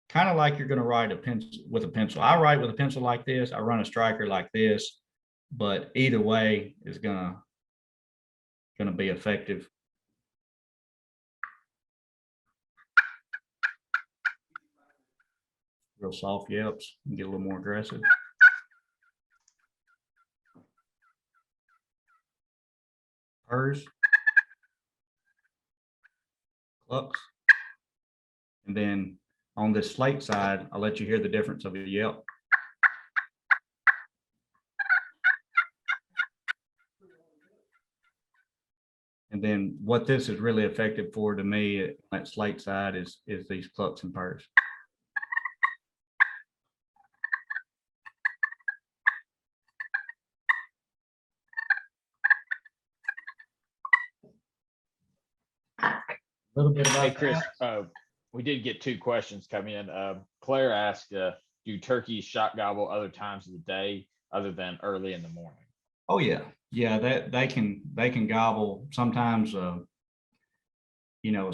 kind of like you're going to write a pencil with a pencil. I write with a pencil like this. I run a striker like this, but either way is gonna be effective. Real soft yeps, and get a little more aggressive. Purrs, clucks, and then on this slate side, I'll let you hear the difference of a yelp. And then what this is really effective for to me at that slate side is these clucks and purrs. A little bit about Hey, Chris, we did get two questions come in. Claire asked, do turkeys shot gobble other times of the day other than early in the morning? Oh yeah, that they can gobble sometimes. You know,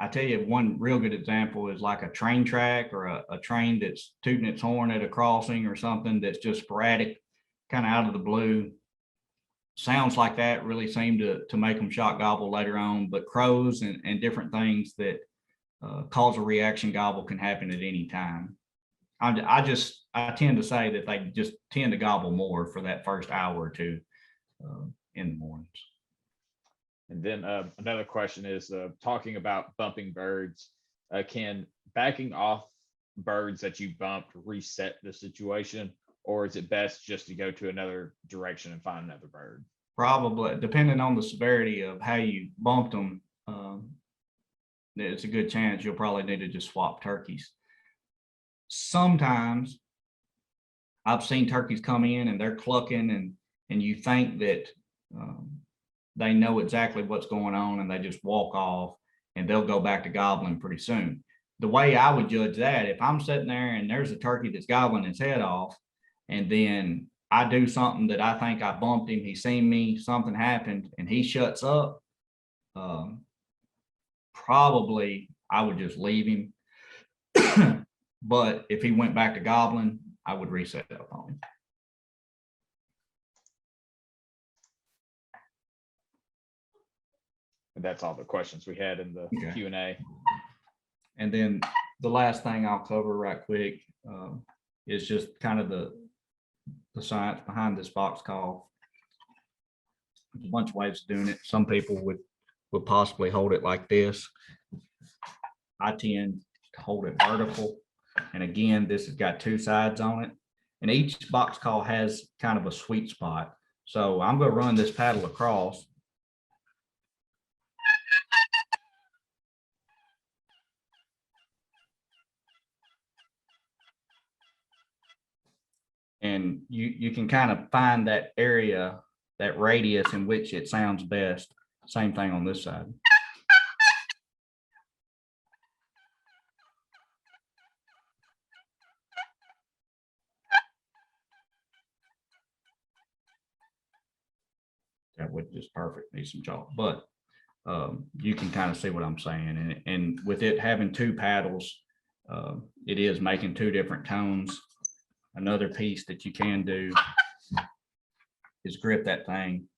I tell you, one real good example is like a train track or a train that's tooting its horn at a crossing or something that's just sporadic, kind of out of the blue. Sounds like that really seem to make them shot gobble later on, but crows and different things that cause a reaction gobble can happen at any time. I tend to say that they just tend to gobble more for that first hour or two in the mornings. And then another question is talking about bumping birds. Can backing off birds that you bumped reset the situation, or is it best just to go to another direction and find another bird? Probably, depending on the severity of how you bumped them, it's a good chance you'll probably need to just swap turkeys. Sometimes I've seen turkeys come in and they're clucking, and you think that they know exactly what's going on, and they just walk off and they'll go back to gobbling pretty soon. The way I would judge that, if I'm sitting there and there's a turkey that's gobbling his head off, and then I do something that I think I bumped him, he's seen me, something happened, and he shuts up, probably I would just leave him. But if he went back to gobbling, I would reset up on him. And that's all the questions we had in the Q&A. And then the last thing I'll cover right quick is just kind of the science behind this box call. There's a bunch of ways of doing it. Some people would possibly hold it like this. I tend to hold it vertical. And again, this has got two sides on it. And each box call has kind of a sweet spot. So I'm going to run this paddle across. And you can kind of find that area, that radius in which it sounds best. Same thing on this side. That would just perfect, need some chalk, but you can kind of see what I'm saying. And with it having two paddles, it is making two different tones. Another piece that you can do is grip that thing.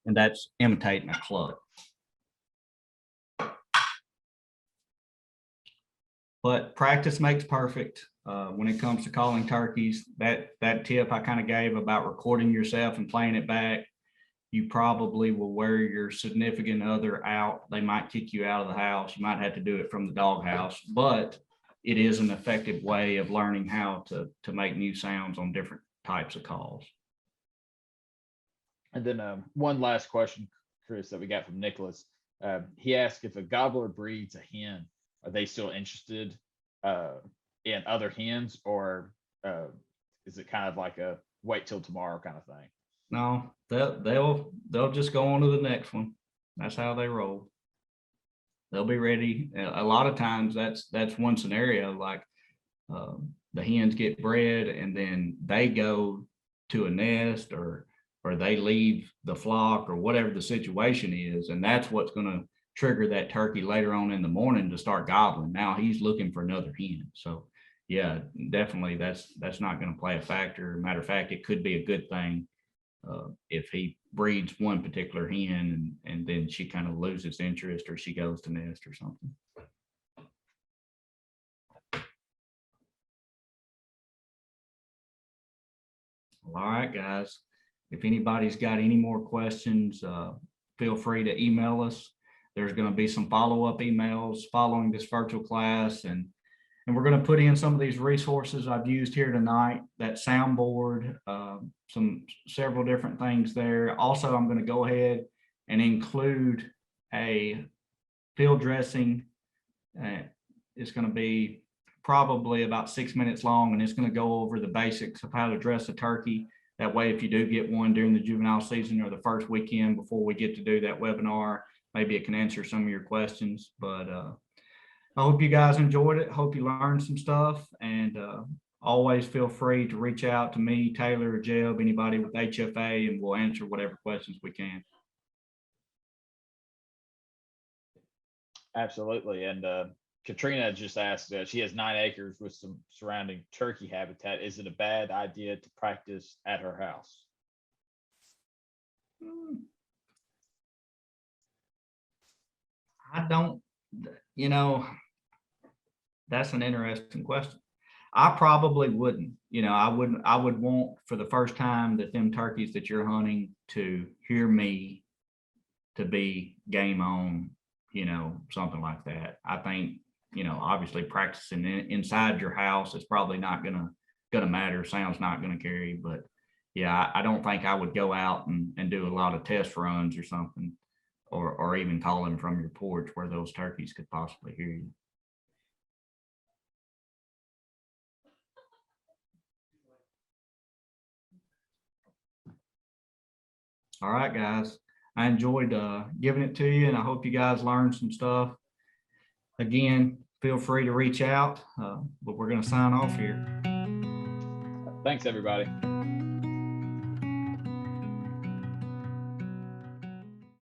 And that's imitating a cluck. But practice makes perfect. When it comes to calling turkeys, that tip I kind of gave about recording yourself and playing it back, you probably will wear your significant other out. They might kick you out of the house. You might have to do it from the doghouse, but it is an effective way of learning how to make new sounds on different types of calls. And then one last question, Chris, that we got from Nicholas. He asked if a gobbler breeds a hen, are they still interested in other hens, or is it kind of like a wait till tomorrow kind of thing? No, they'll just go on to the next one. That's how they roll. They'll be ready. A lot of times that's one scenario, like the hens get bred and then they go to a nest or they leave the flock or whatever the situation is, and that's what's going to trigger that turkey later on in the morning to start gobbling. Now he's looking for another hen. So yeah, definitely that's not going to play a factor. Matter of fact, it could be a good thing if he breeds one particular hen and then she kind of loses interest or she goes to nest or something. All right, guys. If anybody's got any more questions, feel free to email us. There's going to be some follow-up emails following this virtual class, and we're going to put in some of these resources I've used here tonight, that soundboard, several different things there. Also, I'm going to go ahead and include a field dressing. It's going to be probably about 6 minutes long, and it's going to go over the basics of how to dress a turkey. That way, if you do get one during the juvenile season or the first weekend before we get to do that webinar, maybe it can answer some of your questions. But I hope you guys enjoyed it. Hope you learned some stuff, and always feel free to reach out to me, Taylor, or Jeb, anybody with HFA, and we'll answer whatever questions we can. Absolutely. And Katrina just asked, she has 9 acres with some surrounding turkey habitat. Is it a bad idea to practice at her house? I don't, you know, that's an interesting question. I probably wouldn't, I would want for the first time that them turkeys that you're hunting to hear me to be game on, something like that. I think, obviously practicing inside your house is probably not gonna matter. Sound's not gonna carry, but yeah, I don't think I would go out and do a lot of test runs or something, or even calling from your porch where those turkeys could possibly hear you. All right, guys. I enjoyed giving it to you, and I hope you guys learned some stuff. Again, feel free to reach out, but we're going to sign off here. Thanks, everybody.